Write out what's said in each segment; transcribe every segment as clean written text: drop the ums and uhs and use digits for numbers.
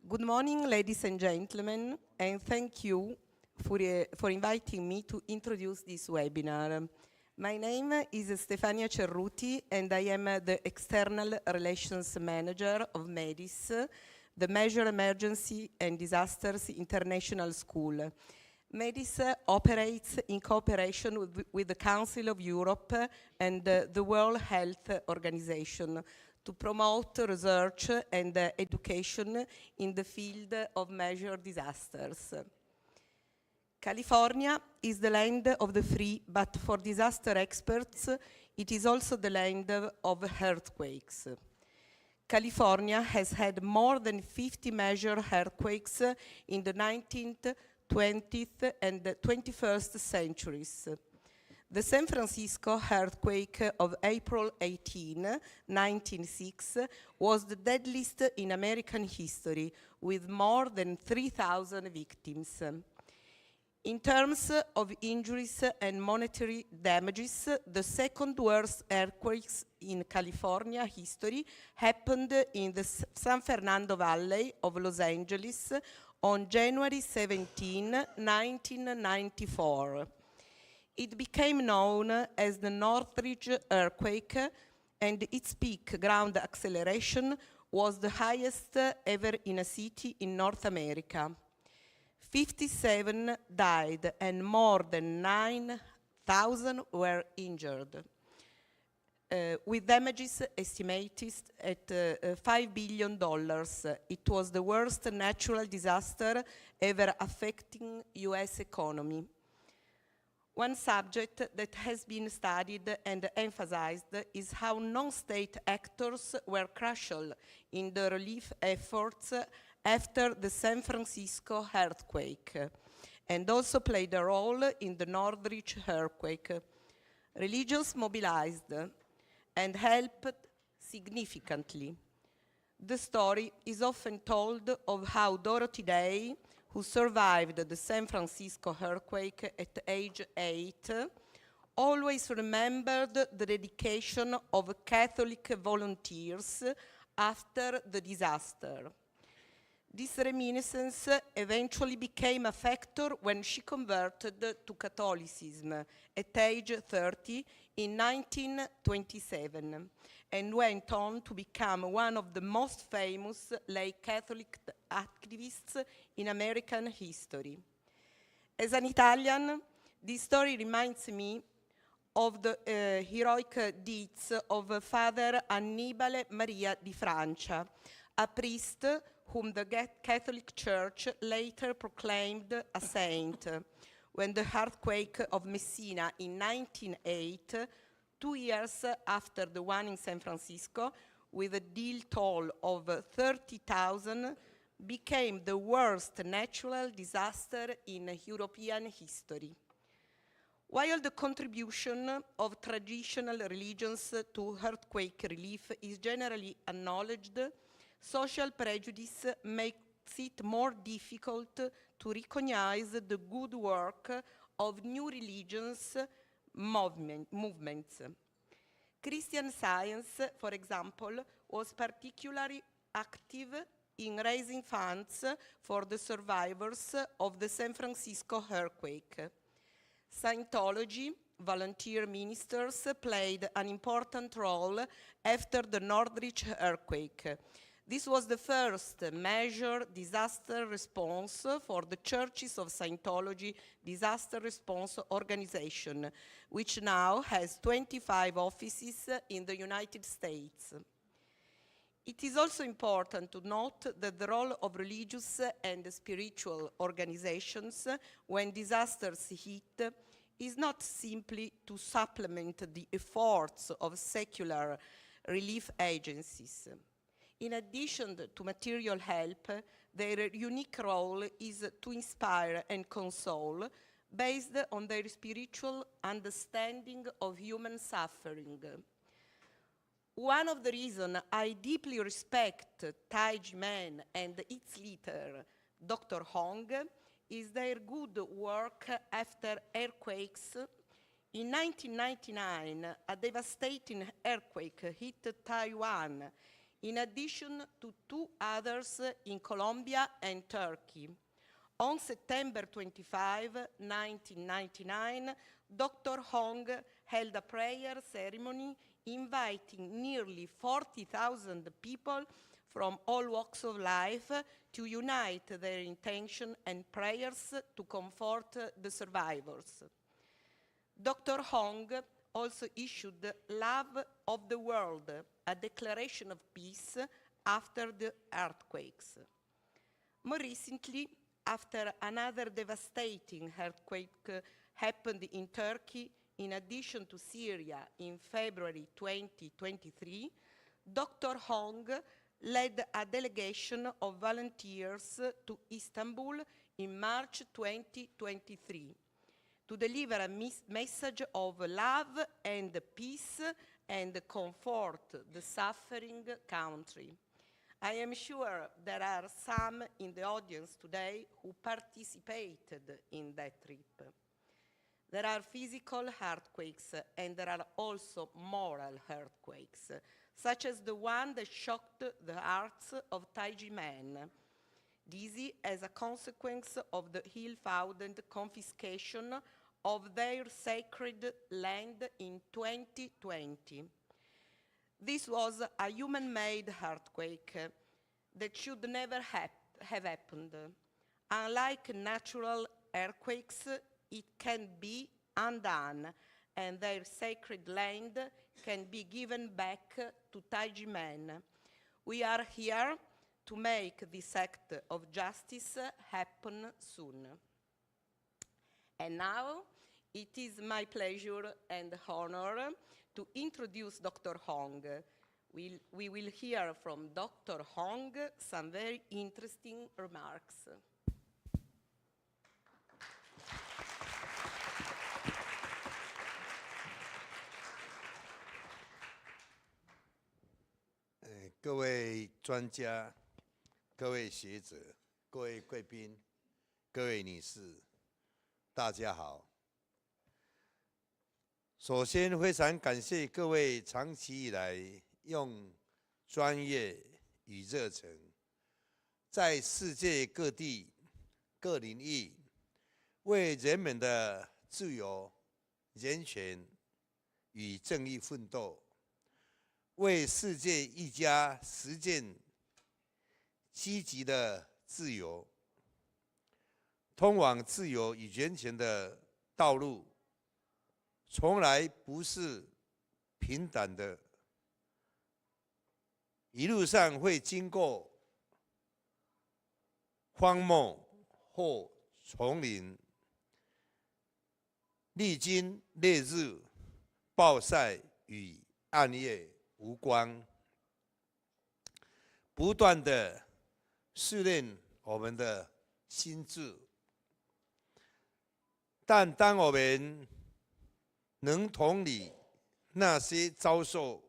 Good morning, ladies and gentlemen, and thank you for inviting me to introduce this webinar. My name is Stefania Cerruti, and I am the External Relations Manager of MEDIS, the Measure Emergency and Disasters International School. MEDIS operates in cooperation with the Council of Europe and the World Health Organization to promote research and education in the field of major disasters. California is the land of the free, but for disaster experts, it is also the land of earthquakes. California has had more than 50 major earthquakes in the 19th, 20th, and 21st centuries. The San Francisco earthquake of April 18, 1906, was the deadliest in American history, with more than 3,000 victims. In terms of injuries and monetary damages, the second worst earthquakes in California history happened in the San Fernando Valley of Los Angeles on January 17, 1994. It became known as the Northridge earthquake, and its peak ground acceleration was the highest ever in a city in North America. 57 died and more than 9,000 were injured, with damages estimated at $5 billion. It was the worst natural disaster ever affecting US economy. One subject that has been studied and emphasized is how non-state actors were crucial in the relief efforts after the San Francisco earthquake, and also played a role in the Northridge earthquake. Religions mobilized and helped significantly. The story is often told of how Dorothy Day, who survived the San Francisco earthquake at age 8, always remembered the dedication of Catholic volunteers after the disaster. This reminiscence eventually became a factor when she converted to Catholicism at age 30 in 1927, and went on to become one of the most famous lay Catholic activists in American history. As an Italian, this story reminds me of the heroic deeds of Father Annibale Maria di Francia, a priest whom the Catholic Church later proclaimed a saint. When the earthquake of Messina in 1908, 2 years after the one in San Francisco, with a death toll of 30,000, became the worst natural disaster in European history. While the contribution of traditional religions to earthquake relief is generally acknowledged, social prejudice makes it more difficult to recognize the good work of new religions movements. Christian Science, for example, was particularly active in raising funds for the survivors of the San Francisco earthquake. Scientology volunteer ministers played an important role after the Northridge earthquake. This was the first major disaster response for the Churches of Scientology Disaster Response Organization, which now has 25 offices in the United States. It is also important to note that the role of religious and spiritual organizations when disasters hit is not simply to supplement the efforts of secular relief agencies. In addition to material help, their unique role is to inspire and console based on their spiritual understanding of human suffering. One of the reasons I deeply respect Tai Ji Men and its leader, Dr. Hong, is their good work after earthquakes. In 1999, a devastating earthquake hit Taiwan. in addition to 2 others in Colombia and Turkey. On September 25, 1999, Dr. Hong held a prayer ceremony inviting nearly 40,000 people from all walks of life to unite their intention and prayers to comfort the survivors. Dr. Hong also issued Love of the World, a declaration of peace after the earthquakes. More recently, after another devastating earthquake happened in Turkey, in addition to Syria in February 2023, Dr. Hong led a delegation of volunteers to Istanbul in March 2023 to deliver a message of love and peace and comfort the suffering country. I am sure there are some in the audience today who participated in that trip. There are physical earthquakes and there are also moral earthquakes, such as the one that shocked the hearts of Tai Ji Men, dizi as a consequence of the ill-founded confiscation of their sacred land in 2020. This was a human-made earthquake that should never have happened. Unlike natural earthquakes, it can be undone, and their sacred land can be given back to Tai Ji Men. We are here to make this act of justice happen soon. And now, it is my pleasure and honor to introduce Dr. Hong. We will hear from Dr. Hong some very interesting remarks. 各位专家、各位学者、各位贵宾、各位女士，大家好。首先，非常感谢各位长期以来用专业与热忱，在世界各地各领域为人们的自由、人权与正义奋斗。 为世界一家实践积极的自由，通往自由与人权的道路，从来不是平坦的，一路上会经过荒漠或丛林，历经烈日、暴晒与暗夜。 无光，不断的试炼我们的心智。但当我们能同理那些遭受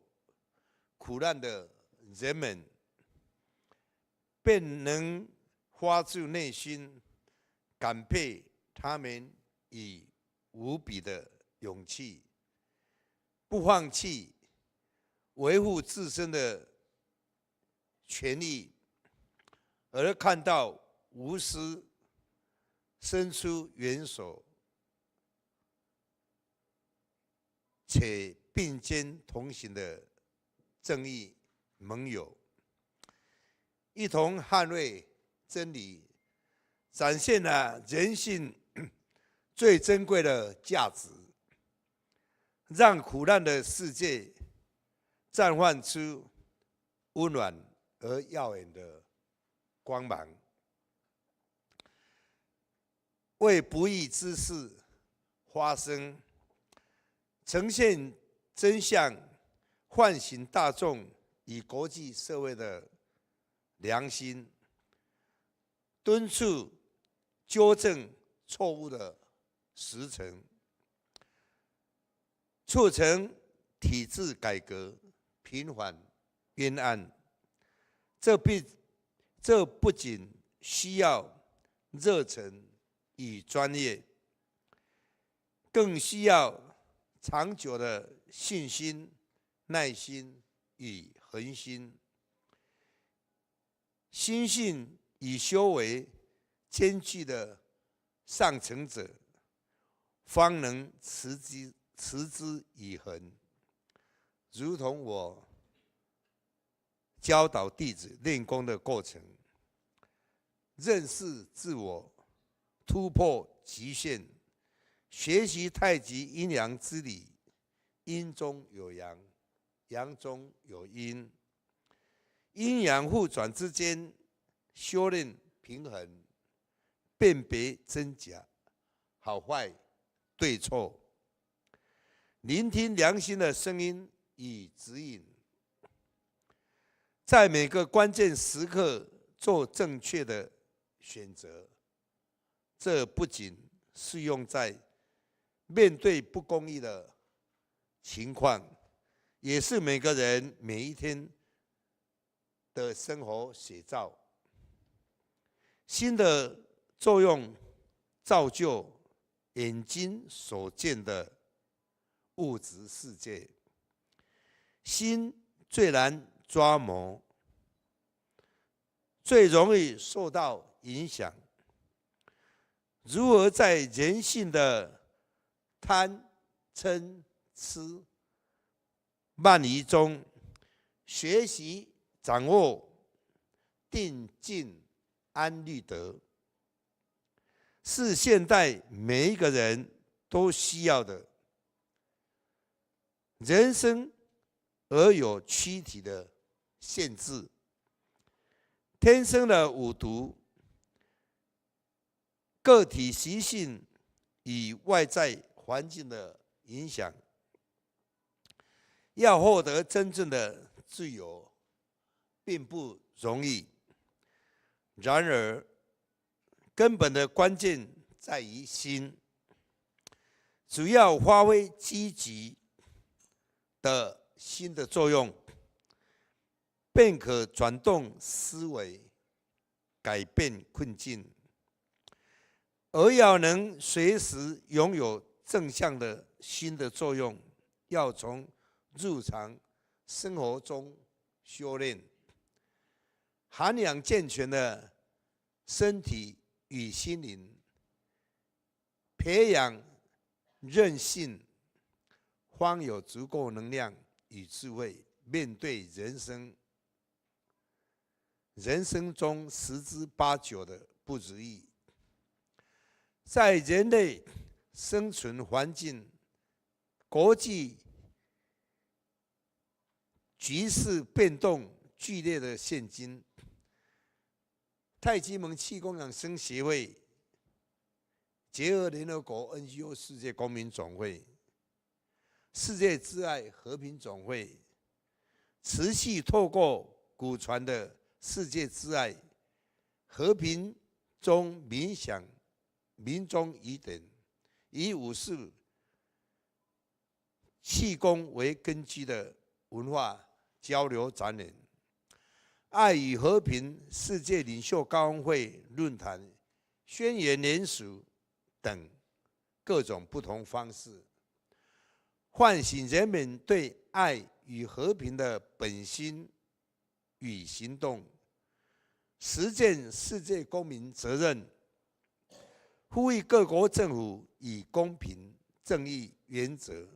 苦难的人们，便能发自内心感佩他们以无比的勇气，不放弃。 维护自身的权利，而看到无私伸出援手，且并肩同行的正义盟友，一同捍卫真理，展现了人性最珍贵的价值，让苦难的世界。 绽放出温暖而耀眼的光芒，为不义之事发声，呈现真相，唤醒大众与国际社会的良心，敦促纠正错误的时程，促成体制改革。 平反冤案，这不仅需要热忱与专业，更需要长久的信心、耐心与恒心。心性与修为兼具的上乘者，方能持之以恒。如同我教导弟子练功的过程，认识自我，突破极限，学习太极阴阳之理，阴中有阳，阳中有阴，阴阳互转之间修炼平衡，辨别真假、好坏、对错，聆听良心的声音与指引，在每个关键时刻做正确的选择。这不仅适用在面对不公义的情况，也是每个人每一天的生活写照。心的作用造就眼睛所见的物质世界，心最难抓摸，最容易受到影响。如何在人性的贪、嗔、痴、慢疑中学习掌握定、静、安、律德，是现代每一个人都需要的。人生而有躯体的限制，天生的五毒，个体习性与外在环境的影响，要获得真正的自由并不容易。然而，根本的关键在于心，只要发挥积极的心的作用，便可转动思维，改变困境。而要能随时拥有正向的心的作用，要从日常生活中修炼，涵养健全的身体与心灵，培养韧性，方有足够能量与智慧面对人生中十之八九的不如意。在人类生存环境、国际局势变动剧烈的现今，太极门气功养生协会结合联合国 NGO 世界公民总会、世界挚爱和平总会，持续透过古传的世界挚爱和平中冥想、民中仪典，以武士气功为根基的文化交流展演，爱与和平世界领袖高峰会论坛、宣言联署等各种不同方式，唤醒人们对爱与和平的本心与行动，实践世界公民责任，呼吁各国政府以公平正义原则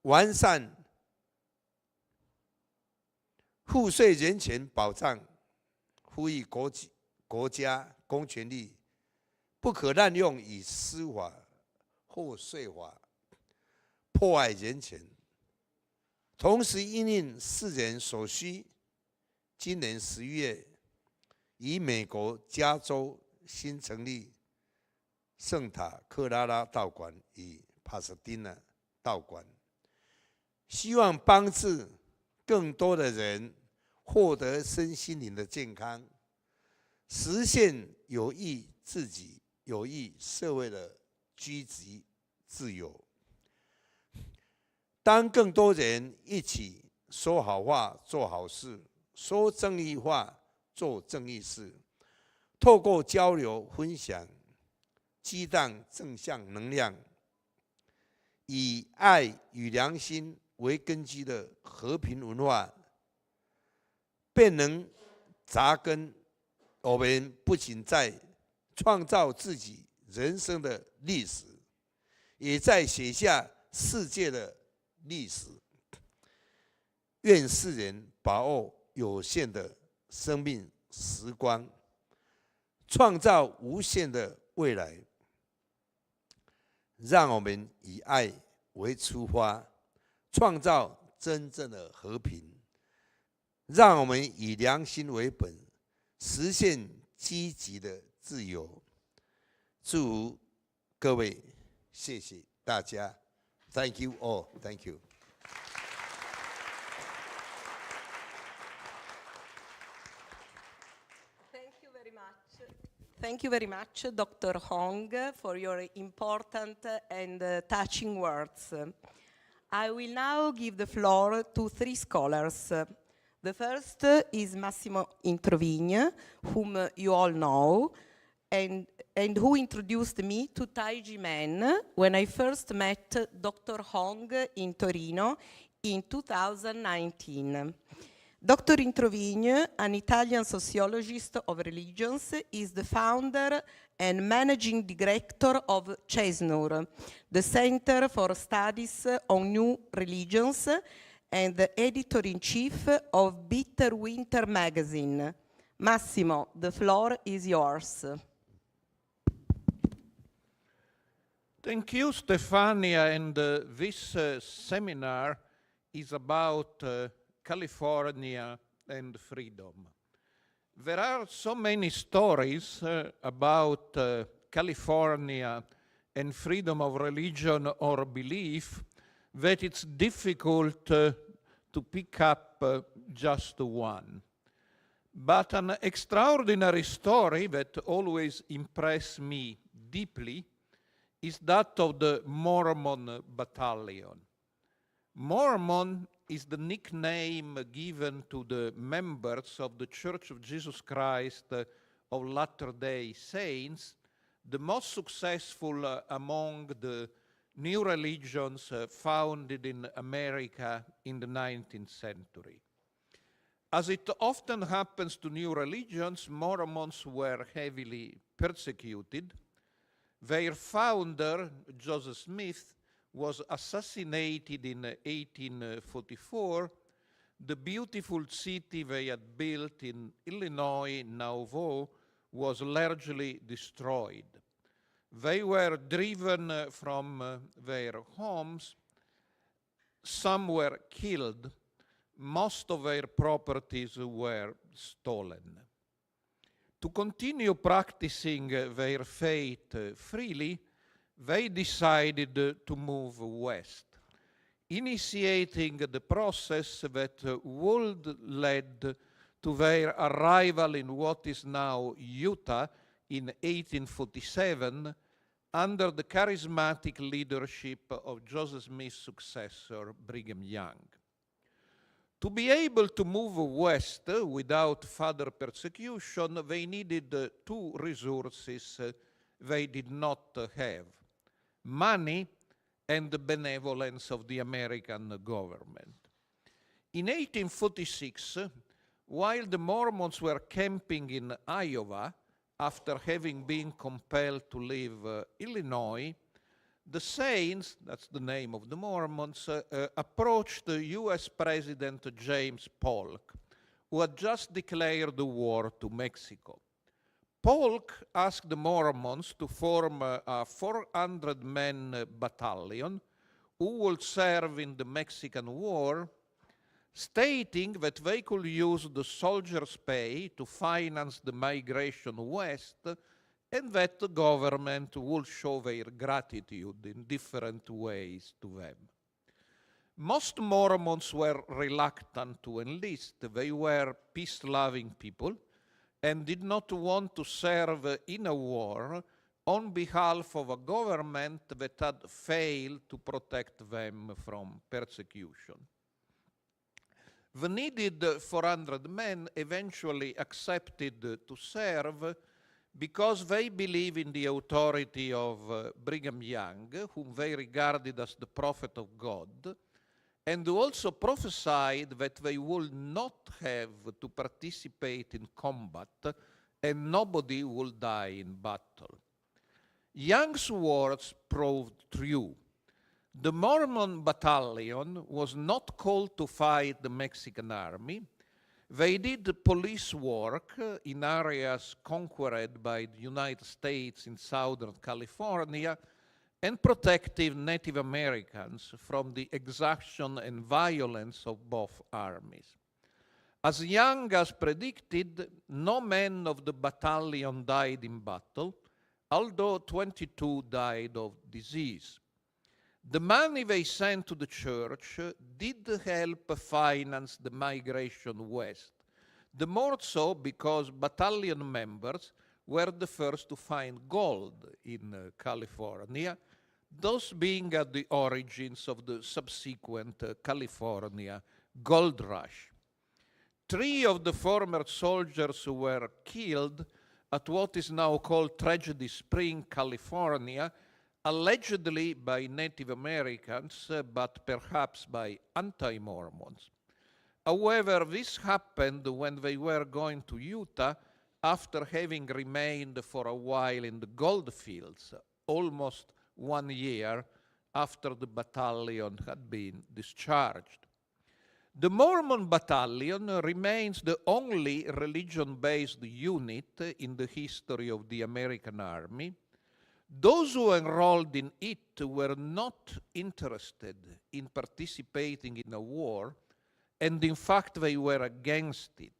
完善赋税人权保障，呼吁国家公权力不可滥用以司法或税法迫害人权，同时因应世人所需，今年11月于美国加州新成立圣塔克拉拉道馆与帕萨丁纳道馆，希望帮助更多的人获得身心灵的健康，实现有益自己、有益社会的居住自由。当更多人一起说好话、做好事，说正义话、做正义事，透过交流分享，激荡正向能量，以爱与良心为根基的和平文化，便能扎根，我们不仅在创造自己人生的历史，也在写下世界的历史。愿世人把握有限的生命时光，创造无限的未来。让我们以爱为出发，创造真正的和平。让我们以良心为本，实现积极的自由。祝各位，谢谢大家。Thank you all. Thank you. Thank you very much, Dr. Hong, for your important and touching words. I will now give the floor to three scholars. The first is Massimo Introvigne, whom you all know, and who introduced me to Tai Ji Men when I first met Dr. Hong in Torino in 2019. Dr. Introvigne, an Italian sociologist of religions, is the founder and managing director of CESNUR, the Center for Studies on New Religions, and the editor-in-chief of Bitter Winter magazine. Massimo, the floor is yours. Thank you, Stefania. And this seminar is about California and freedom. There are so many stories about California and freedom of religion or belief that it's difficult to pick up just one. But an extraordinary story that always impressed me deeply is that of the Mormon Battalion. Mormon is the nickname given to the members of the Church of Jesus Christ of Latter-day Saints, the most successful among the new religions founded in America in the 19th century. As it often happens to new religions, Mormons were heavily persecuted. Their founder, Joseph Smith, was assassinated in 1844. The beautiful city they had built in Illinois, Nauvoo, was largely destroyed. They were driven from their homes. Some were killed. Most of their properties were stolen. To continue practicing their faith freely, they decided to move west, initiating the process that would lead to their arrival in what is now Utah in 1847 under the charismatic leadership of Joseph Smith's successor, Brigham Young. To be able to move west without further persecution, they needed two resources they did not have: money and the benevolence of the American government. In 1846, while the Mormons were camping in Iowa after having been compelled to leave Illinois, the Saints, that's the name of the Mormons, approached US President James Polk, who had just declared the war to Mexico. Polk asked the Mormons to form a 400-man battalion who would serve in the Mexican War, stating that they could use the soldiers' pay to finance the migration west and that the government would show their gratitude in different ways to them. Most Mormons were reluctant to enlist. They were peace-loving people and did not want to serve in a war on behalf of a government that had failed to protect them from persecution. The needed 400 men eventually accepted to serve because they believe in the authority of Brigham Young, whom they regarded as the prophet of God, and also prophesied that they would not have to participate in combat and nobody will die in battle. Young's words proved true. The Mormon battalion was not called to fight the Mexican army. They did police work in areas conquered by the United States in Southern California and protected Native Americans from the exaction and violence of both armies. As Young as predicted, no man of the battalion died in battle, although 22 died of disease. The money they sent to the church did help finance the migration west, the more so because battalion members were the first to find gold in California, thus being at the origins of the subsequent California gold rush. 3 of the former soldiers were killed at what is now called Tragedy Spring, California, allegedly by Native Americans, but perhaps by anti-Mormons. However, this happened when they were going to Utah after having remained for a while in the gold fields, almost 1 year after the battalion had been discharged. The Mormon battalion remains the only religion-based unit in the history of the American Army. Those who enrolled in it were not interested in participating in a war, and in fact they were against it.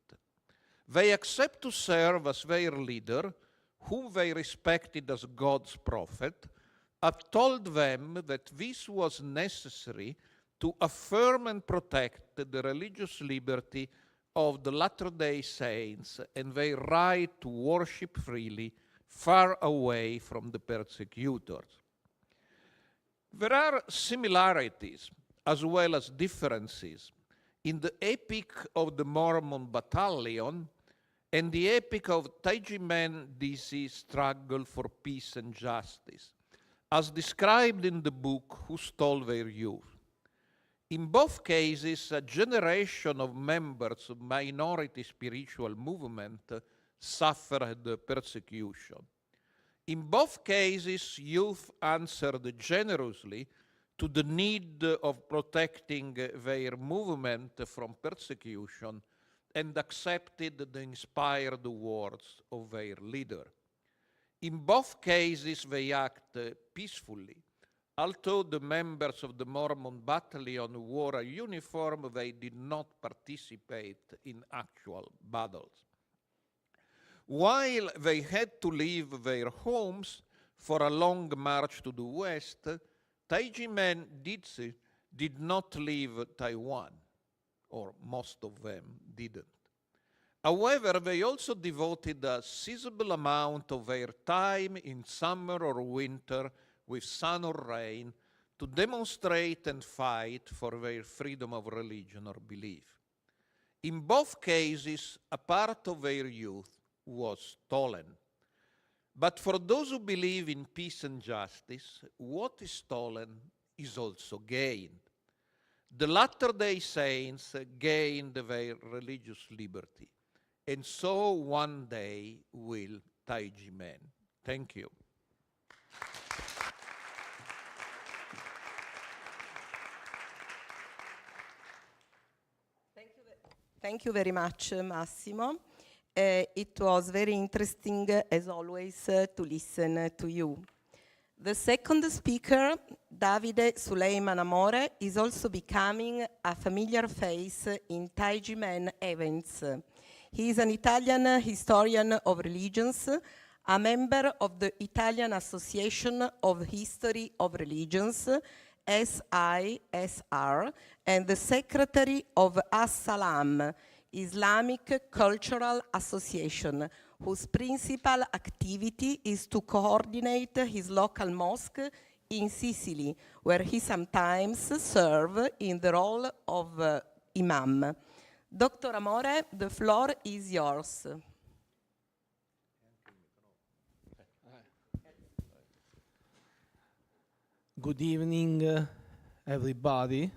They accept to serve as their leader, whom they respected as God's prophet, have told them that this was necessary to affirm and protect the religious liberty of the Latter-day Saints and their right to worship freely far away from the persecutors. There are similarities as well as differences in the epic of the Mormon battalion and the epic of Tai Ji Men dizi struggle for peace and justice, as described in the book Who Stole Their Youth. In both cases, a generation of members of minority spiritual movement suffered persecution. In both cases, youth answered generously to the need of protecting their movement from persecution and accepted the inspired words of their leader. In both cases, they act peacefully. Although the members of the Mormon battalion wore a uniform, they did not participate in actual battles. While they had to leave their homes for a long march to the west, Tai Ji Men dizi did not leave Taiwan, or most of them didn't. However, they also devoted a sizable amount of their time in summer or winter with sun or rain to demonstrate and fight for their freedom of religion or belief. In both cases, a part of their youth was stolen. But for those who believe in peace and justice, what is stolen is also gained. The Latter-day Saints gained their religious liberty, and so one day will Tai Ji Men. Thank you. Thank you very much, Massimo. It was very interesting, as always, to listen to you. The second speaker, Davide Suleiman Amore, is also becoming a familiar face in Tai Ji Men events. He is an Italian historian of religions, a member of the Italian Association of History of Religions, SISR, and the secretary of As-Salam, Islamic Cultural Association, whose principal activity is to coordinate his local mosque in Sicily, where he sometimes serves in the role of imam. Dr. Amore, the floor is yours. Good evening, everybody.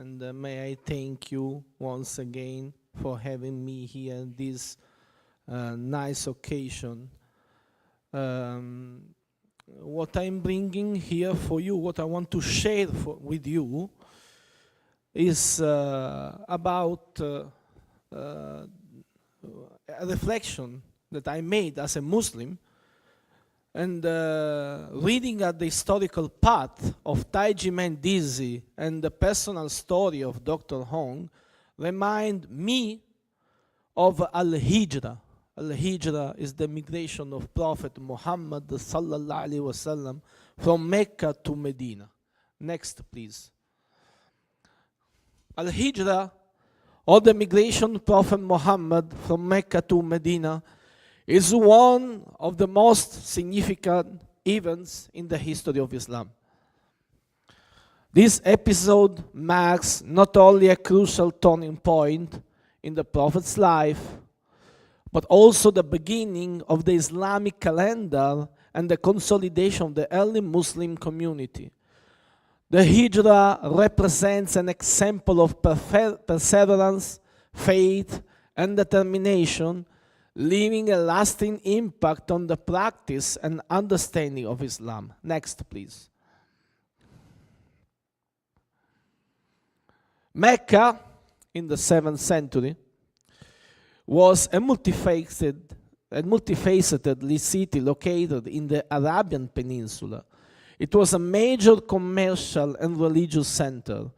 and may I thank you once again for having me here in this nice occasion. What I'm bringing here for you, what I want to share with you, is about a reflection that I made as a Muslim, and reading at the historical path of Tai Ji Men Dizi and the personal story of Dr. Hong remind me of Al-Hijrah. Al-Hijrah is the migration of Prophet Muhammad sallallahu alaihi wasallam from Mecca to Medina. Next, please. Al-Hijrah, or the migration of Prophet Muhammad from Mecca to Medina, is one of the most significant events in the history of Islam. This episode marks not only a crucial turning point in the Prophet's life, but also the beginning of the Islamic calendar and the consolidation of the early Muslim community. The Hijrah represents an example of perseverance, faith, and determination, leaving a lasting impact on the practice and understanding of Islam. Next, please. Mecca, in the 7th century, was a multifaceted city located in the Arabian Peninsula. It was a major commercial and religious center,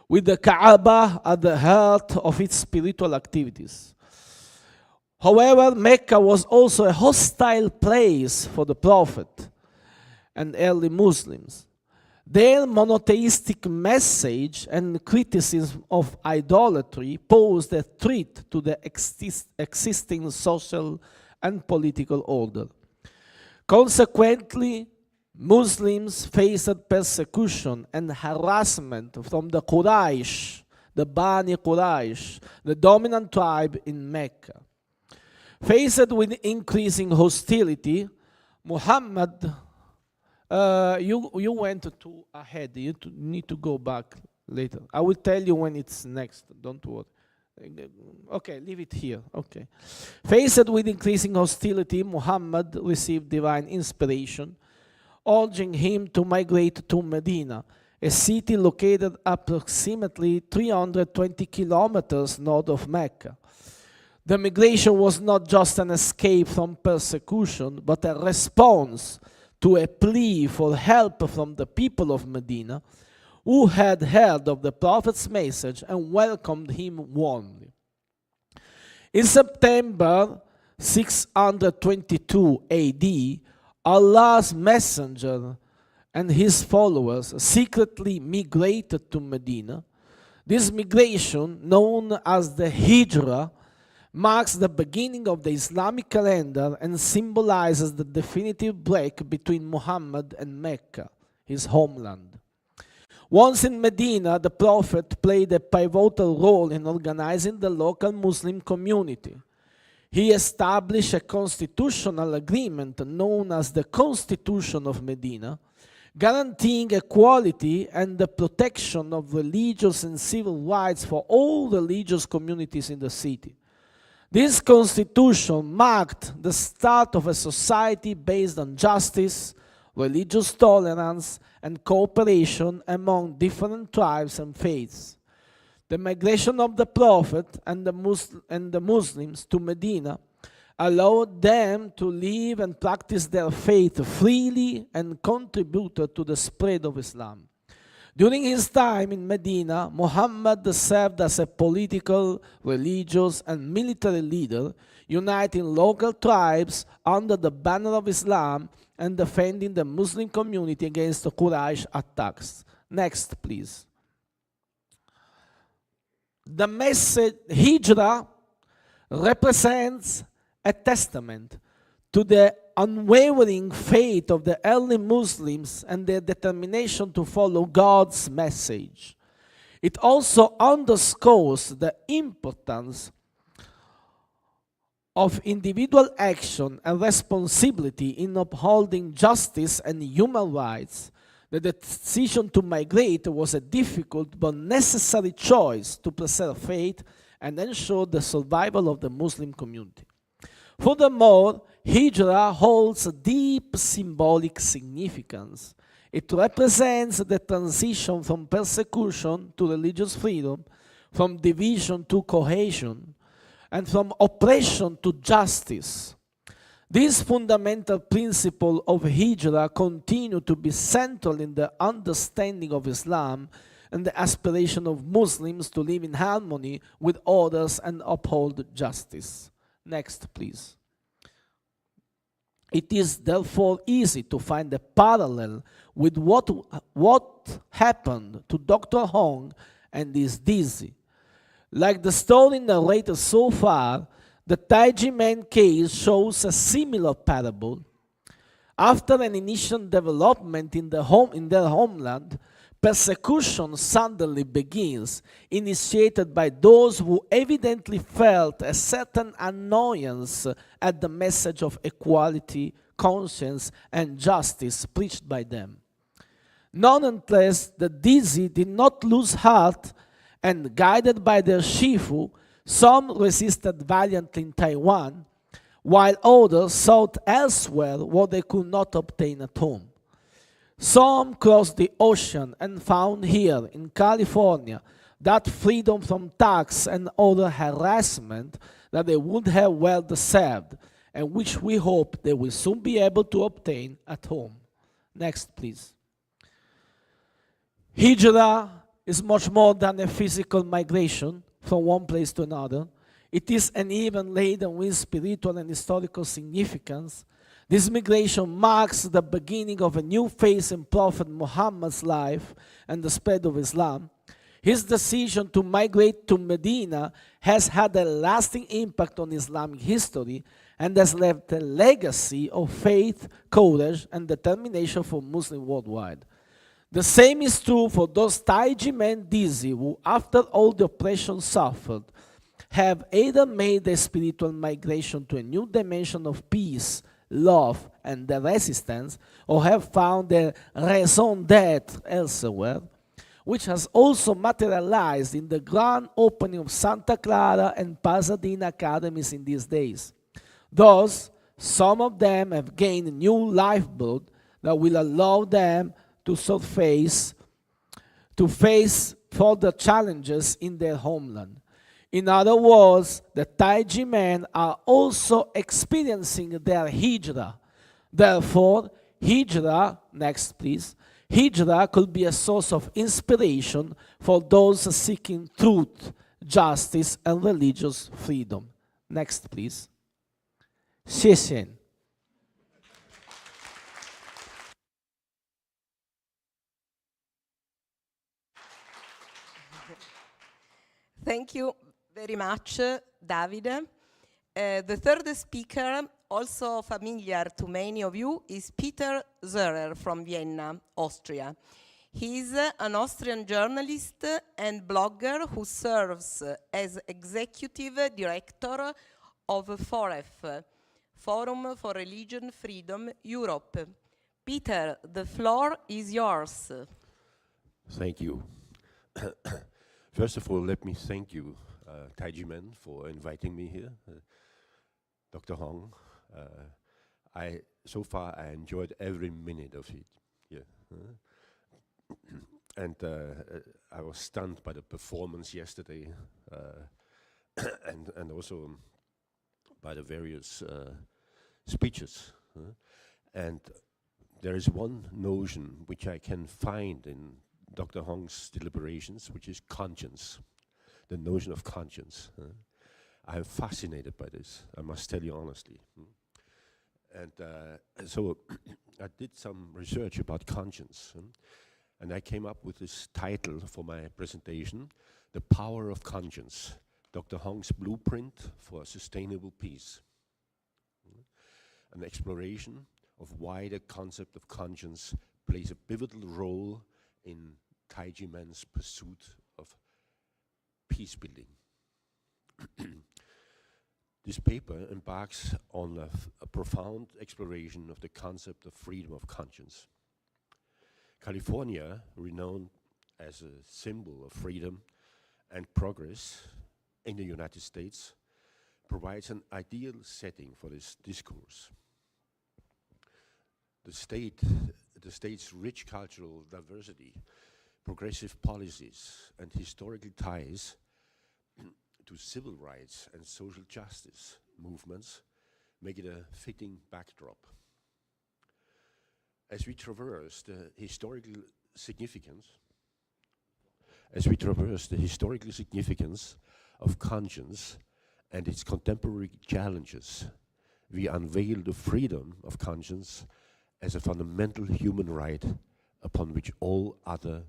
with the Kaaba at the heart of its spiritual activities. However, Mecca was also a hostile place for the Prophet and early Muslims. Their monotheistic message and criticism of idolatry posed a threat to the existing social and political order. Consequently, Muslims faced persecution and harassment from the Quraysh, the Bani Quraysh, the dominant tribe in Mecca. Faced with increasing hostility, Muhammad, you went too ahead. You need to go back later. I will tell you when it's next. Don't worry. Okay, leave it here. Okay. Faced with increasing hostility, Muhammad received divine inspiration, urging him to migrate to Medina, a city located approximately 320 kilometers north of Mecca. The migration was not just an escape from persecution, but a response to a plea for help from the people of Medina, who had heard of the Prophet's message and welcomed him warmly. In September 622 AD, Allah's messenger and his followers secretly migrated to Medina. This migration, known as the Hijrah, marks the beginning of the Islamic calendar and symbolizes the definitive break between Muhammad and Mecca, his homeland. Once in Medina, the Prophet played a pivotal role in organizing the local Muslim community. He established a constitutional agreement known as the Constitution of Medina, guaranteeing equality and the protection of religious and civil rights for all religious communities in the city. This constitution marked the start of a society based on justice, religious tolerance, and cooperation among different tribes and faiths. The migration of the Prophet and the Muslims to Medina allowed them to live and practice their faith freely and contributed to the spread of Islam. During his time in Medina, Muhammad served as a political, religious, and military leader, uniting local tribes under the banner of Islam and defending the Muslim community against the Quraysh attacks. Next, please. The message Hijrah represents a testament to the unwavering faith of the early Muslims and their determination to follow God's message. It also underscores the importance of individual action and responsibility in upholding justice and human rights. The decision to migrate was a difficult but necessary choice to preserve faith and ensure the survival of the Muslim community. Furthermore, Hijrah holds a deep symbolic significance. It represents the transition from persecution to religious freedom, from division to cohesion, and from oppression to justice. These fundamental principles of Hijrah continue to be central in the understanding of Islam and the aspiration of Muslims to live in harmony with others and uphold justice. Next, please. It is therefore easy to find a parallel with what happened to Dr. Hong and his dizi. Like the story narrated so far, the Tai Ji Men case shows a similar parable. After an initial development in their homeland, persecution suddenly begins, initiated by those who evidently felt a certain annoyance at the message of equality, conscience, and justice preached by them. Nonetheless, the dizi did not lose heart, and guided by their shifu, some resisted valiantly in Taiwan, while others sought elsewhere what they could not obtain at home. Some crossed the ocean and found here in California that freedom from tax and other harassment that they would have well deserved, and which we hope they will soon be able to obtain at home. Next, please. Hijrah is much more than a physical migration from one place to another. It is an event laden with spiritual and historical significance. This migration marks the beginning of a new phase in Prophet Muhammad's life and the spread of Islam. His decision to migrate to Medina has had a lasting impact on Islamic history and has left a legacy of faith, courage, and determination for Muslims worldwide. The same is true for those Tai Ji Men dizi who, after all the oppression suffered, have either made the spiritual migration to a new dimension of peace, love, and the resistance, or have found their raison d'etre elsewhere, which has also materialized in the grand opening of Santa Clara and Pasadena academies in these days. Thus, some of them have gained new lifeblood that will allow them to face further challenges in their homeland. In other words, the Tai Ji Men are also experiencing their hijrah. Therefore, hijrah, next please, hijrah could be a source of inspiration for those seeking truth, justice, and religious freedom. Next, please. 谢谢。Thank you very much, Davide. The third speaker, also familiar to many of you, is Peter Zörer from Vienna, Austria. He is an Austrian journalist and blogger who serves as executive director of FOREF, Forum for Religion Freedom Europe. Peter, the floor is yours. Thank you. First of all, let me thank you, Tai Ji Men, for inviting me here. Dr. Hong, so far I enjoyed every minute of it. Yeah. And I was stunned by the performance yesterday, and also by the various speeches. And there is one notion which I can find in Dr. Hong's deliberations, which is conscience, the notion of conscience. I'm fascinated by this, I must tell you honestly. And so I did some research about conscience, and I came up with this title for my presentation, The Power of Conscience, Dr. Hong's Blueprint for a Sustainable Peace. An exploration of why the concept of conscience plays a pivotal role in Tai Ji Men's pursuit of peace building. This paper embarks on a profound exploration of the concept of freedom of conscience. California, renowned as a symbol of freedom and progress in the United States, provides an ideal setting for this discourse. The state's rich cultural diversity, progressive policies, and historical ties to civil rights and social justice movements make it a fitting backdrop. As we traverse the historical significance of conscience and its contemporary challenges, we unveil the freedom of conscience as a fundamental human right upon which all other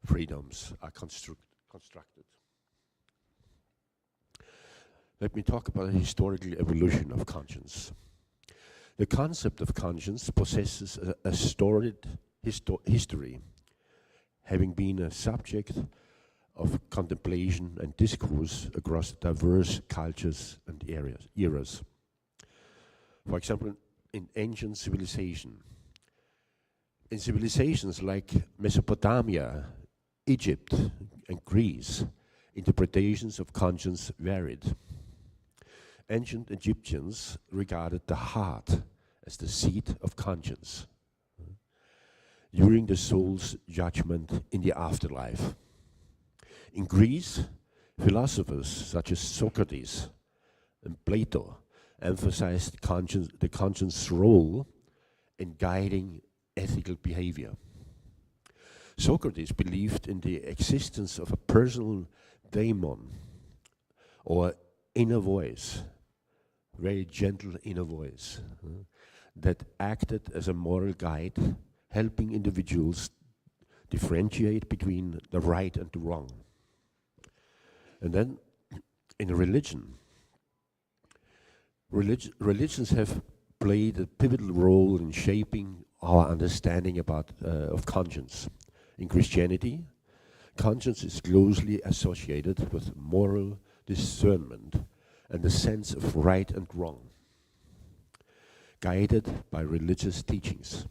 freedoms are constructed. Let me talk about the historical evolution of conscience. The concept of conscience possesses a storied history, having been a subject of contemplation and discourse across diverse cultures and eras. For example, in ancient civilization, in civilizations like Mesopotamia, Egypt, and Greece, interpretations of conscience varied. Ancient Egyptians regarded the heart as the seat of conscience during the soul's judgment in the afterlife. In Greece, philosophers such as Socrates and Plato emphasized the conscience's role in guiding ethical behavior. Socrates believed in the existence of a personal daemon, or inner voice, very gentle inner voice, that acted as a moral guide, helping individuals differentiate between the right and the wrong. And then in religions have played a pivotal role in shaping our understanding of conscience. In Christianity, conscience is closely associated with moral discernment and the sense of right and wrong, guided by religious teachings.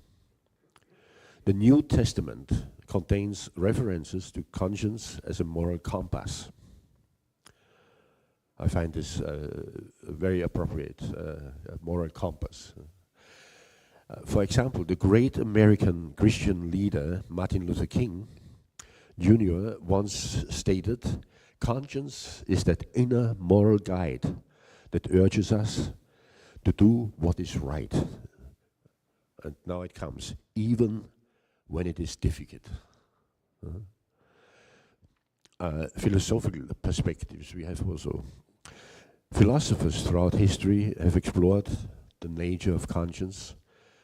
The New Testament contains references to conscience as a moral compass. I find this very appropriate, a moral compass. For example, the great American Christian leader Martin Luther King Jr. once stated, "Conscience is that inner moral guide that urges us to do what is right." And now it comes, even when it is difficult. Philosophical perspectives we have also. Philosophers throughout history have explored the nature of conscience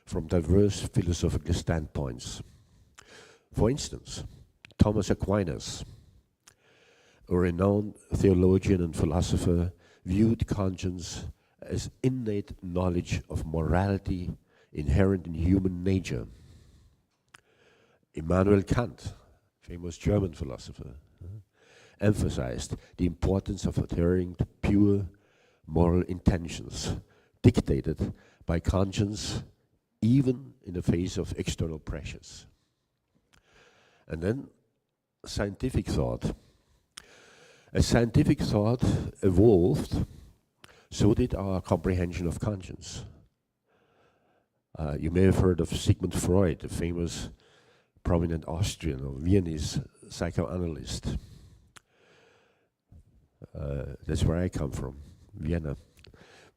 from diverse philosophical standpoints. For instance, Thomas Aquinas, a renowned theologian and philosopher, viewed conscience as innate knowledge of morality inherent in human nature. Immanuel Kant, famous German philosopher, emphasized the importance of adhering to pure moral intentions dictated by conscience, even in the face of external pressures. And then scientific thought. As scientific thought evolved, so did our comprehension of conscience. You may have heard of Sigmund Freud, the famous prominent Austrian or Viennese psychoanalyst. That's where I come from, Vienna.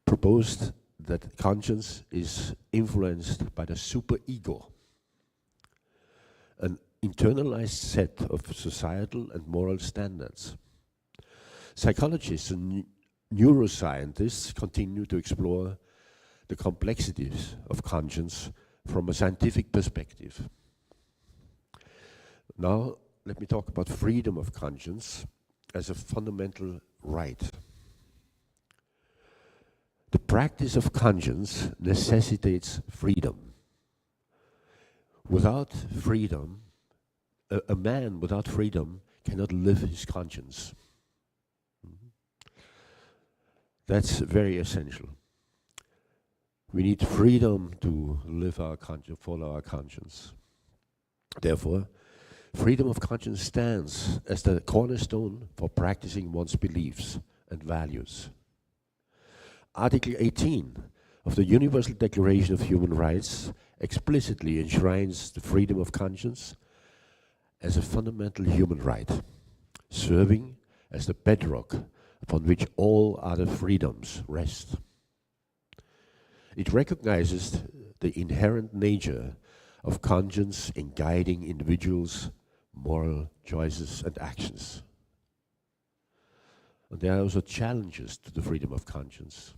Proposed that conscience is influenced by the superego, an internalized set of societal and moral standards. Psychologists and neuroscientists continue to explore the complexities of conscience from a scientific perspective. Now, let me talk about freedom of conscience as a fundamental right. The practice of conscience necessitates freedom. Without freedom, a man without freedom cannot live his conscience. That's very essential. We need freedom to live our conscience, follow our conscience. Therefore, freedom of conscience stands as the cornerstone for practicing one's beliefs and values. Article 18 of the Universal Declaration of Human Rights explicitly enshrines the freedom of conscience as a fundamental human right, serving as the bedrock upon which all other freedoms rest. It recognizes the inherent nature of conscience in guiding individuals' moral choices and actions. And there are also challenges to the freedom of conscience.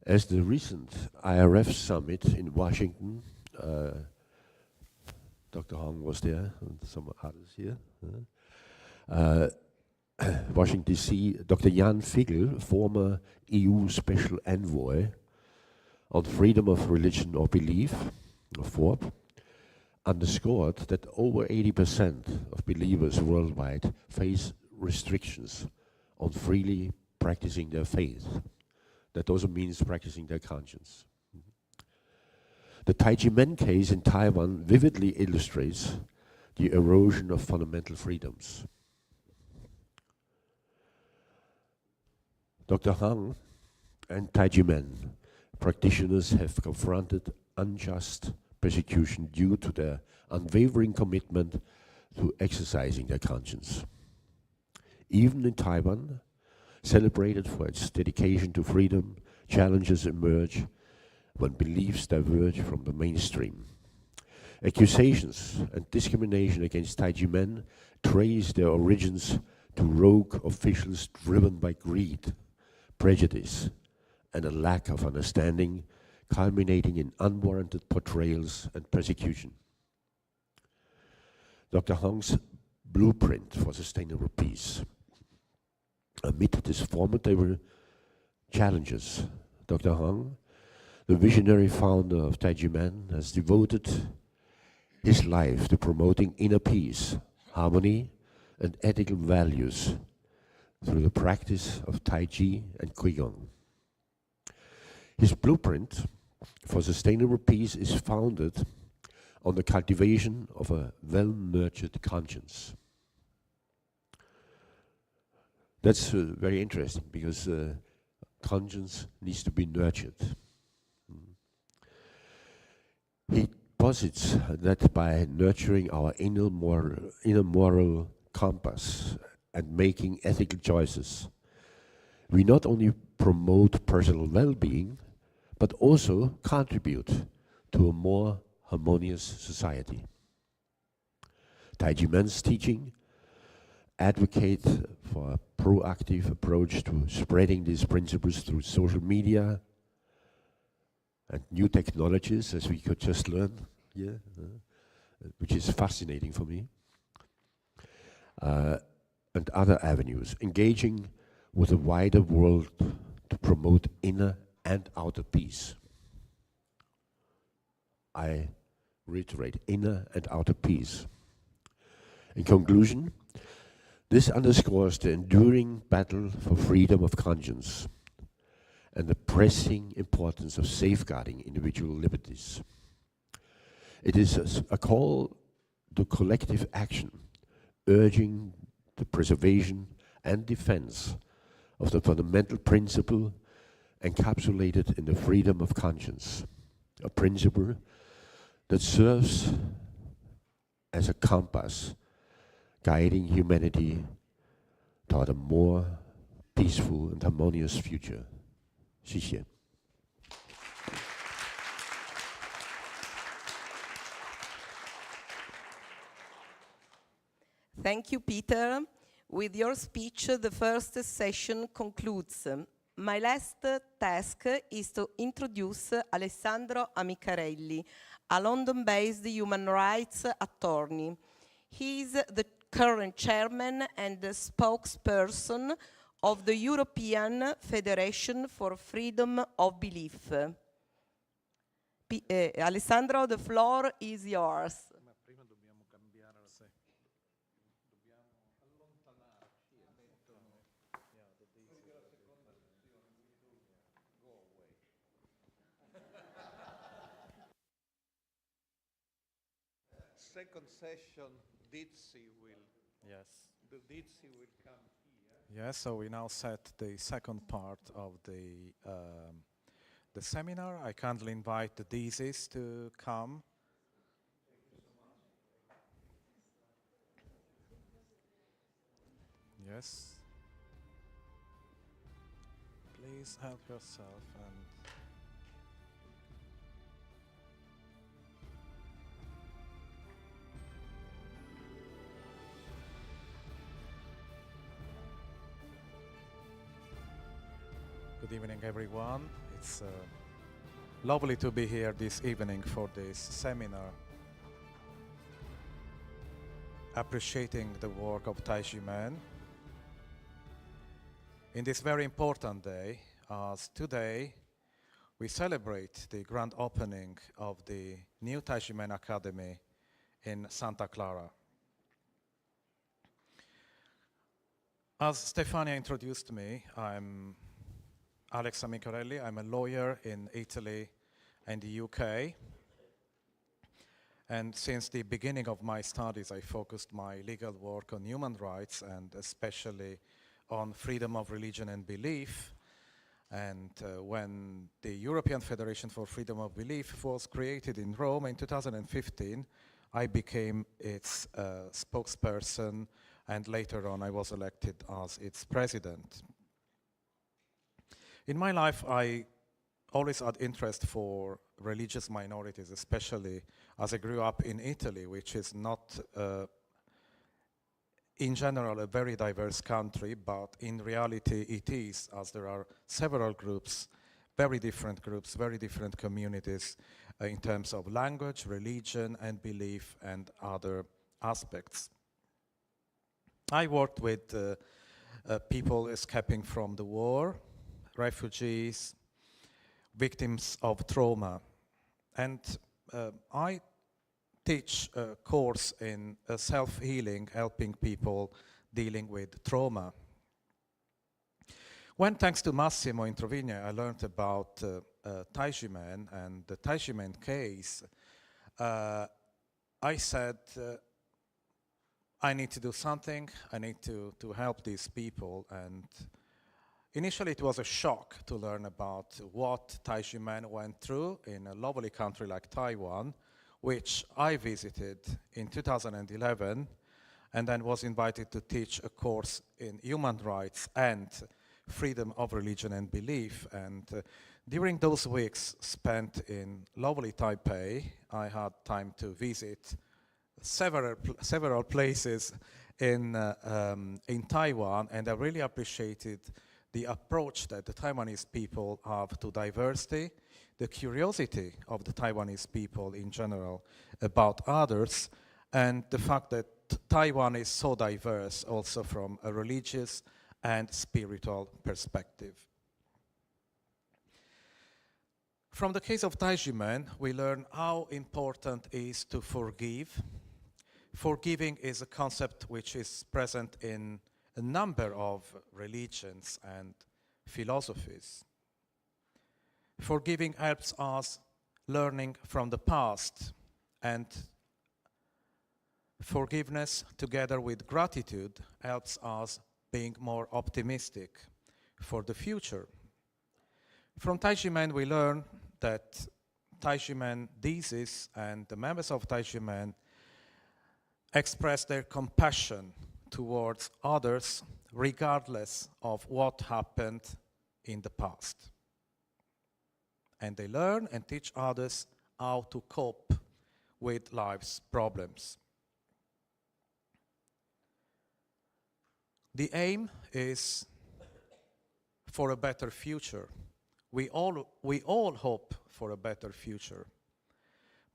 As the recent IRF summit in Washington, Dr. Hong was there, and some others here. Washington, D.C., Dr. Jan Figel, former EU Special Envoy on freedom of religion or belief, FORB, underscored that over 80% of believers worldwide face restrictions on freely practicing their faith. That also means practicing their conscience. The Tai Ji Men case in Taiwan vividly illustrates the erosion of fundamental freedoms. Dr. Hang and Tai Ji Men practitioners have confronted unjust persecution due to their unwavering commitment to exercising their conscience. Even in Taiwan, celebrated for its dedication to freedom, challenges emerge when beliefs diverge from the mainstream. Accusations and discrimination against Tai Ji Men trace their origins to rogue officials driven by greed, prejudice, and a lack of understanding, culminating in unwarranted portrayals and persecution. Dr. Hong's blueprint for sustainable peace. Amid these formidable challenges, Dr. Hong, the visionary founder of Tai Ji Men, has devoted his life to promoting inner peace, harmony, and ethical values through the practice of Tai Chi and Qigong. His blueprint for sustainable peace is founded on the cultivation of a well-nurtured conscience. That's very interesting because conscience needs to be nurtured. He posits that by nurturing our inner moral compass and making ethical choices, we not only promote personal well-being, but also contribute to a more harmonious society. Tai Ji Men's teaching advocate for a proactive approach to spreading these principles through social media and new technologies, as we could just learn here, which is fascinating for me, and other avenues, engaging with a wider world to promote inner and outer peace. I reiterate, inner and outer peace. In conclusion, this underscores the enduring battle for freedom of conscience and the pressing importance of safeguarding individual liberties. It is a call to collective action, urging the preservation and defense of the fundamental principle encapsulated in the freedom of conscience, a principle that serves as a compass guiding humanity toward a more peaceful and harmonious future. 谢谢. Thank you, Peter. With your speech, the first session concludes. My last task is to introduce Alessandro Amicarelli, a London-based human rights attorney. He is the current chairman and the spokesperson of the European Federation for Freedom of Belief. Alessandro, the floor is yours. second session, dizi will, Yes. the dizi will come here. Yes, so we now set the second part of the seminar. I kindly invite the dizis to come. Yes. Please help yourself and good evening, everyone. It's lovely to be here this evening for this seminar, appreciating the work of Tai Ji Men. In this very important day, as today we celebrate the grand opening of the new Tai Ji Men Academy in Santa Clara. As Stefania introduced me, I'm Alex Amicarelli. I'm a lawyer in Italy and the UK. And since the beginning of my studies, I focused my legal work on human rights and especially on freedom of religion and belief. And when the European Federation for Freedom of Belief was created in Rome in 2015, I became its spokesperson, and later on I was elected as its president. In my life, I always had interest for religious minorities, especially as I grew up in Italy, which is not, in general, a very diverse country, but in reality it is, as there are several groups, very different communities in terms of language, religion, and belief, and other aspects. I worked with people escaping from the war, refugees, victims of trauma. And I teach a course in self-healing, helping people dealing with trauma. When, thanks to Massimo in Trovigne, I learned about Tai Ji Men and the Tai Ji Men case, I said, I need to do something, I need to help these people. And initially, it was a shock to learn about what Tai Ji Men went through in a lovely country like Taiwan, which I visited in 2011, and then was invited to teach a course in human rights and freedom of religion and belief. And during those weeks spent in lovely Taipei, I had time to visit several places in Taiwan, and I really appreciated the approach that the Taiwanese people have to diversity, the curiosity of the Taiwanese people in general about others, and the fact that Taiwan is so diverse also from a religious and spiritual perspective. From the case of Tai Ji Men, we learn how important it is to forgive. Forgiving is a concept which is present in a number of religions and philosophies. Forgiving helps us learning from the past, and forgiveness together with gratitude helps us being more optimistic for the future. From Tai Ji Men we learn that Tai Ji Men dizis and the members of Tai Ji Men express their compassion towards others regardless of what happened in the past. And they learn and teach others how to cope with life's problems. The aim is for a better future. We all hope for a better future,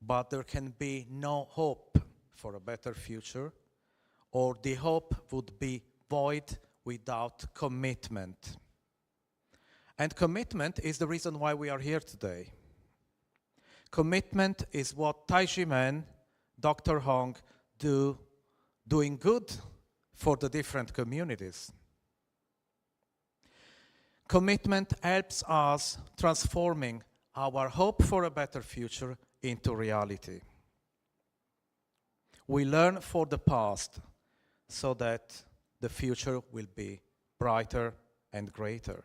but there can be no hope for a better future, or the hope would be void without commitment. And commitment is the reason why we are here today. Commitment is what Tai Ji Men, Dr. Hong, doing good for the different communities. Commitment helps us transforming our hope for a better future into reality. We learn for the past so that the future will be brighter and greater.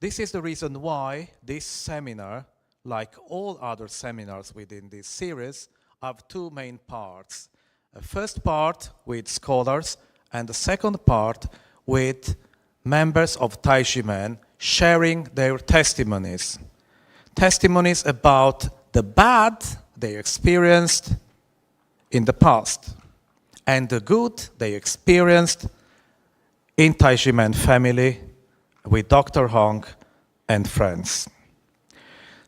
This is the reason why this seminar, like all other seminars within this series, have two main parts. A first part with scholars and the second part with members of Tai Ji Men sharing their testimonies. Testimonies about the bad they experienced in the past and the good they experienced in Tai Ji Men family with Dr. Hong and friends.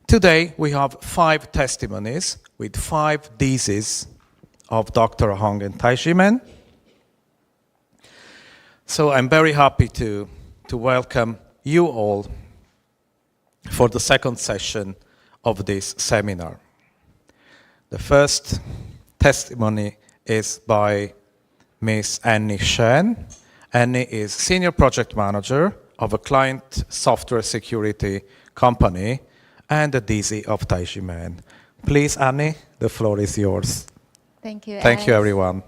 Today we have 5 testimonies with 5 dizis of Dr. Hong and Tai Ji Men. So I'm very happy to welcome you all for the second session of this seminar. The first testimony is by Ms. Annie Shen. Annie is Senior Project Manager of a client software security company and a dizi of Tai Ji Men. Please, Annie, the floor is yours. Thank you. Thank you, everyone.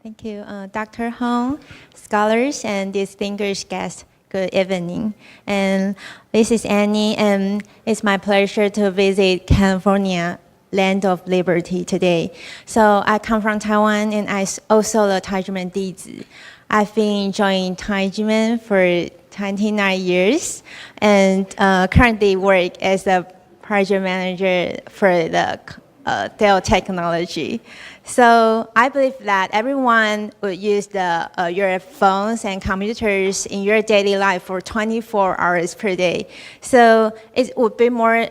Thank you, Dr. Hong, scholars, and distinguished guests. Good evening. And this is Annie, and it's my pleasure to visit California, land of liberty today. So I come from Taiwan, and I also the Tai Ji Men dizi. I've been enjoying Tai Ji Men for 29 years, and currently work as a project manager for the Dell technology. So I believe that everyone would use your phones and computers in your daily life for 24 hours per day. So it would be more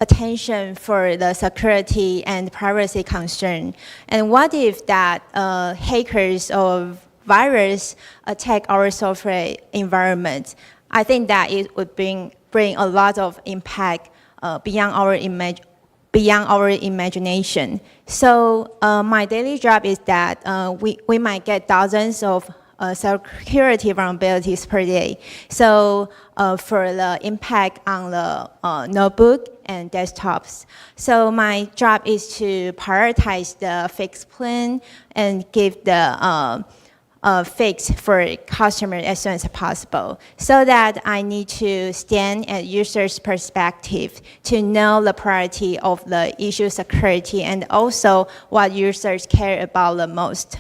attention for the security and privacy concern. And what if that hackers or virus attack our software environment? I think that it would bring a lot of impact beyond our imagination. So my daily job is that we might get dozens of security vulnerabilities per day. So for the impact on the notebook and desktops. So my job is to prioritize the fix plan and give the fix for customers as soon as possible, so that I need to stand at users' perspective to know the priority of the issue security and also what users care about the most.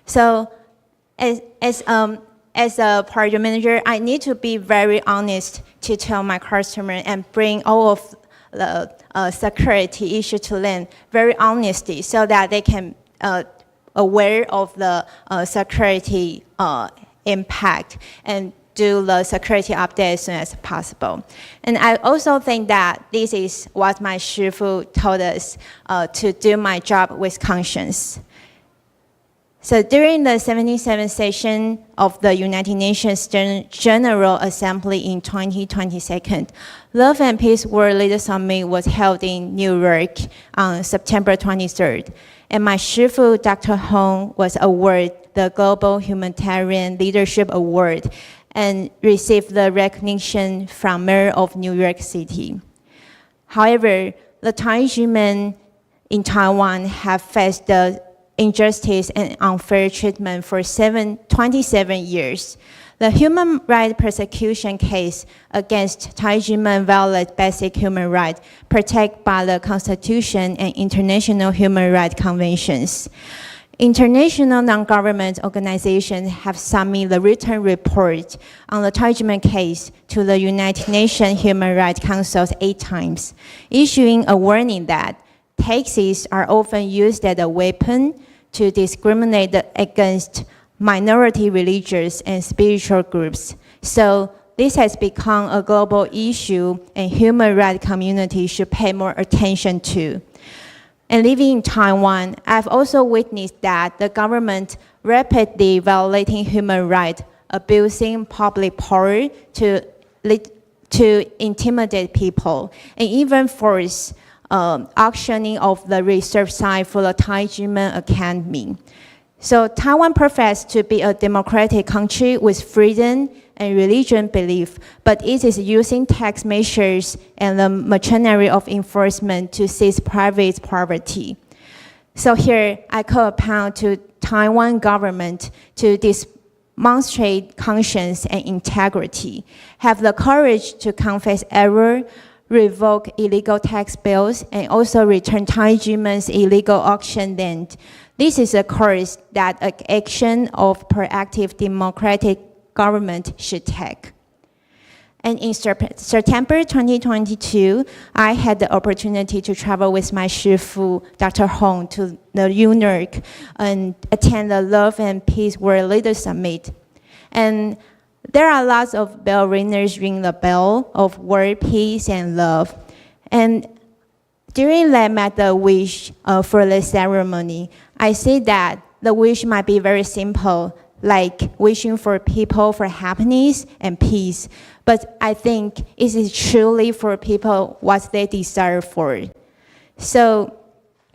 So as a project manager, I need to be very honest to tell my customer and bring all of the security issue to them very honestly, so that they can aware of the security impact and do the security update as soon as possible. And I also think that this is what my shifu told us, to do my job with conscience. So during the 77th session of the United Nations General Assembly in 2022, Love and Peace World Leader Summit was held in New York on September 23rd. And my shifu, Dr. Hong, was awarded the Global Humanitarian Leadership Award and received the recognition from Mayor of New York City. However, the Tai Ji Men in Taiwan have faced the injustice and unfair treatment for 27 years. The human rights persecution case against Tai Ji Men violates basic human rights protected by the Constitution and international human rights conventions. International non-government organizations have submitted the written report on the Tai Ji Men case to the United Nations Human Rights Council 8 times, issuing a warning that taxis are often used as a weapon to discriminate against minority religious and spiritual groups. So this has become a global issue, and human rights community should pay more attention to. And living in Taiwan, I've also witnessed that the government rapidly violating human rights, abusing public power to intimidate people, and even force auctioning of the reserve site for the Tai Ji Men Academy. So Taiwan professes to be a democratic country with freedom and religion belief, but it is using tax measures and the machinery of enforcement to seize private property. So here, I call upon to Taiwan government to demonstrate conscience and integrity, have the courage to confess error, revoke illegal tax bills, and also return Tai Ji Men's illegal auction land. This is a course that an action of proactive democratic government should take. And in September 2022, I had the opportunity to travel with my shifu, Dr. Hong, to New York and attend the Love and Peace World Leaders Summit. And there are lots of bell ringers ring the bell of world peace and love. And during that meta wish for the ceremony, I see that the wish might be very simple, like wishing for people for happiness and peace. But I think it is truly for people what they desire for. So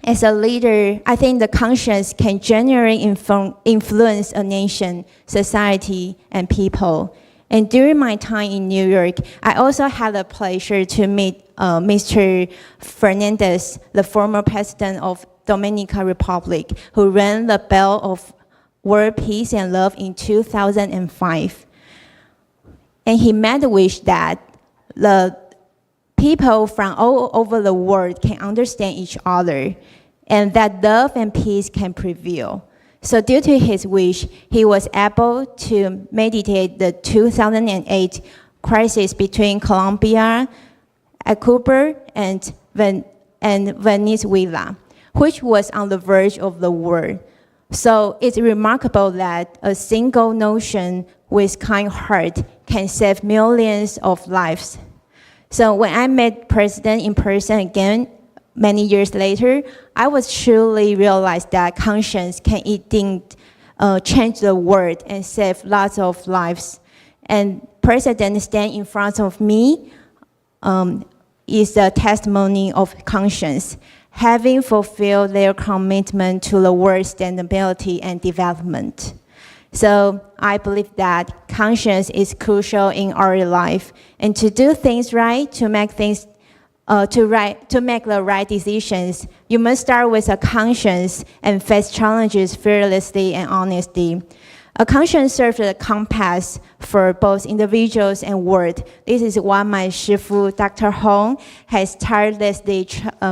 as a leader, I think the conscience can generally influence a nation, society, and people. And during my time in New York, I also had the pleasure to meet Mr. Fernandez, the former president of Dominican Republic, who rang the bell of world peace and love in 2005. And he made a wish that the people from all over the world can understand each other and that love and peace can prevail. So due to his wish, he was able to mediate the 2008 crisis between Colombia, Cuba, and Venezuela, which was on the verge of the war. So it's remarkable that a single nation with kind heart can save millions of lives. So when I met President in person again, many years later, I was truly realized that conscience can indeed change the world and save lots of lives. And President standing in front of me is a testimony of conscience, having fulfilled their commitment to the world's sustainability and development. So I believe that conscience is crucial in our life, and to do things right, to make things, to make the right decisions, you must start with a conscience and face challenges fearlessly and honestly. A conscience serves as a compass for both individuals and world. This is why my shifu, Dr. Hong, has tirelessly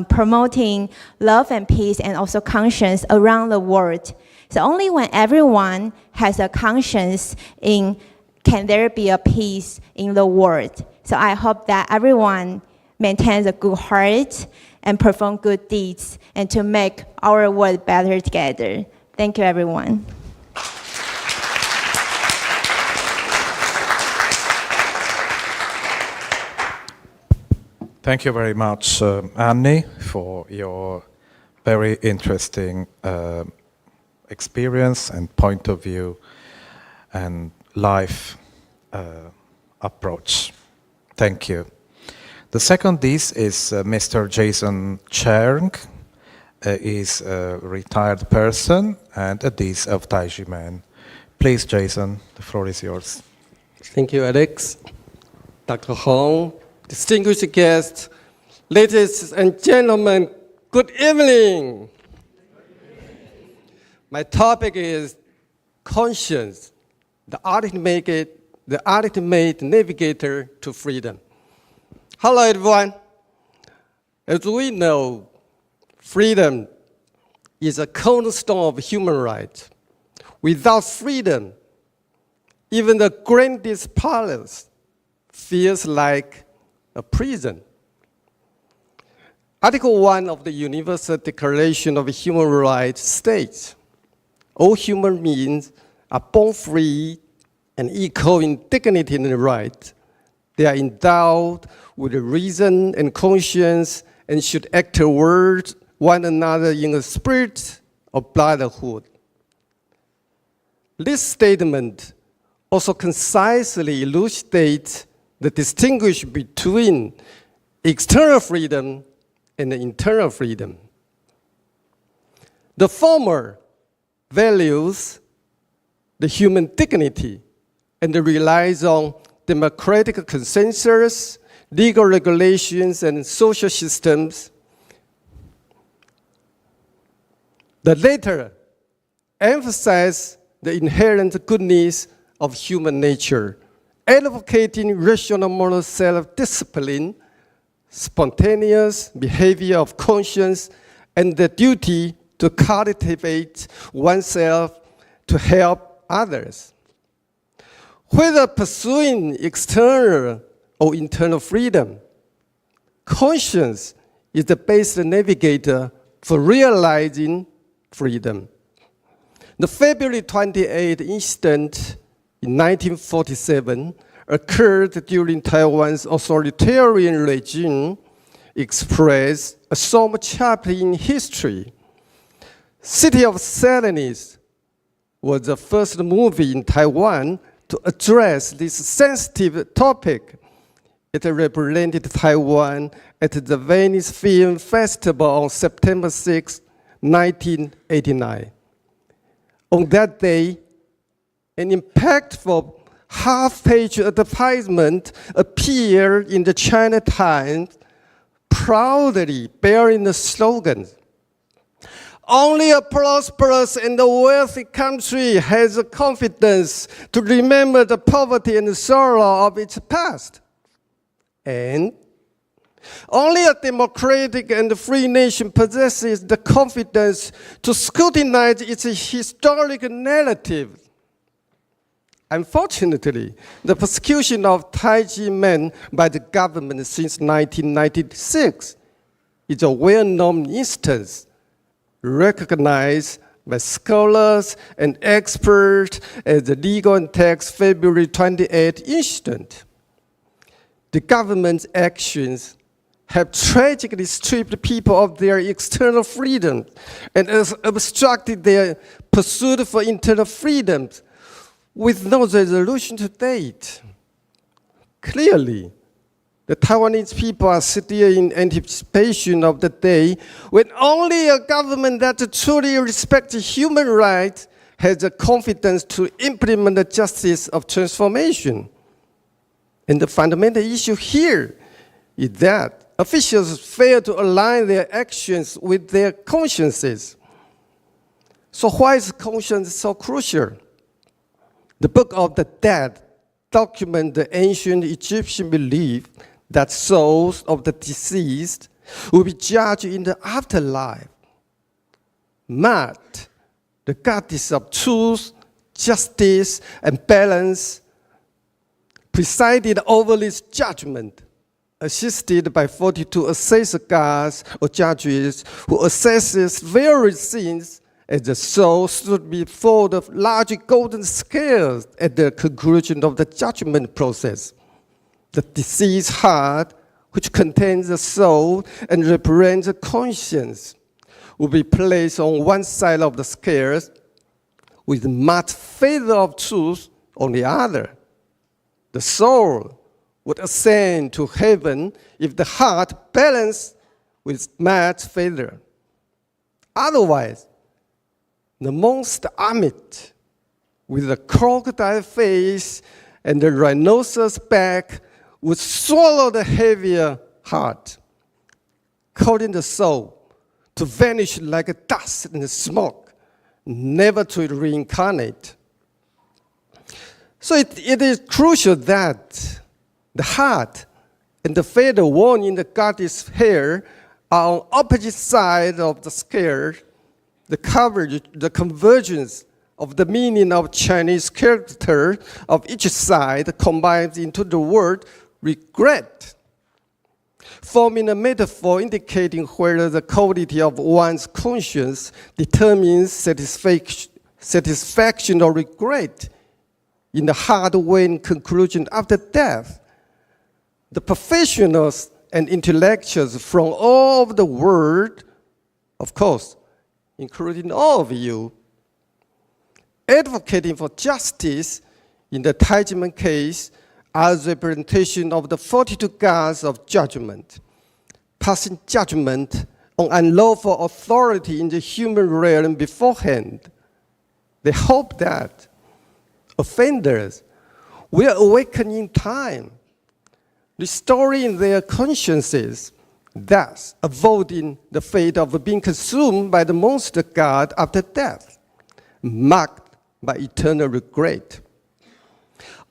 promoting love and peace and also conscience around the world. So only when everyone has a conscience can there be a peace in the world. So I hope that everyone maintains a good heart and perform good deeds and to make our world better together. Thank you, everyone. Thank you very much, Annie, for your very interesting experience and point of view and life approach. Thank you. The second is Mr. Jason Chang. Is a retired person and a dis of Tai Ji Men. Please, Jason, the floor is yours. Thank you, Alex. Dr. Hong, distinguished guests, ladies and gentlemen, good evening. My topic is conscience, the ultimate navigator to freedom. Hello, everyone. As we know, freedom is a cornerstone of human rights. Without freedom, even the grandest palace feels like a prison. Article 1 of the Universal Declaration of Human Rights states, all human beings are born free and equal in dignity and right. They are endowed with reason and conscience and should act towards one another in a spirit of brotherhood. This statement also concisely elucidates the distinction between external freedom and internal freedom. The former values the human dignity and relies on democratic consensus, legal regulations, and social systems. The latter emphasize the inherent goodness of human nature, advocating rational moral self-discipline, spontaneous behavior of conscience, and the duty to cultivate oneself to help others. Whether pursuing external or internal freedom, conscience is the best navigator for realizing freedom. The February 28 incident in 1947 occurred during Taiwan's authoritarian regime, expressed a somber chapter in history. City of Sadness was the first movie in Taiwan to address this sensitive topic. It represented Taiwan at the Venice Film Festival on September 6, 1989. On that day, an impactful half-page advertisement appeared in the China Times, proudly bearing the slogan, "Only a prosperous and wealthy country has the confidence to remember the poverty and sorrow of its past. And only a democratic and free nation possesses the confidence to scrutinize its historic narrative." Unfortunately, the persecution of Tai Ji Men by the government since 1996 is a well-known instance recognized by scholars and experts as the legal and tax February 28 incident. The government's actions have tragically stripped people of their external freedom and obstructed their pursuit for internal freedoms with no resolution to date. Clearly, the Taiwanese people are still in anticipation of the day when only a government that truly respects human rights has the confidence to implement the justice of transformation. And the fundamental issue here is that officials fail to align their actions with their consciences. So why is conscience so crucial? The Book of the Dead documents the ancient Egyptian belief that souls of the deceased will be judged in the afterlife. Mat, the goddess of truth, justice, and balance, presided over this judgment, assisted by 42 assessor gods or judges who assesses various sins, as the soul stood before the large golden scales at the conclusion of the judgment process. The deceased heart, which contains the soul and represents the conscience, will be placed on one side of the scales, with the mud feather of truth on the other. The soul would ascend to heaven if the heart balanced with mud feather. Otherwise, the monster Amit, with a crocodile face and the rhinoceros back, would swallow the heavier heart, causing the soul to vanish like a dust in the smoke, never to reincarnate. So it is crucial that the heart and the feather worn in the goddess' hair are on opposite sides of the scale. The coverage, the convergence of the meaning of Chinese character of each side combines into the word regret, forming a metaphor indicating whether the quality of one's conscience determines satisfaction or regret in the hard-won conclusion after death. The professionals and intellectuals from all over the world, of course, including all of you, advocating for justice in the Tai Ji Men case as representation of the 42 gods of judgment, passing judgment on unlawful authority in the human realm beforehand. They hope that offenders will awaken in time, restoring their consciences thus avoiding the fate of being consumed by the monster god after death, marked by eternal regret.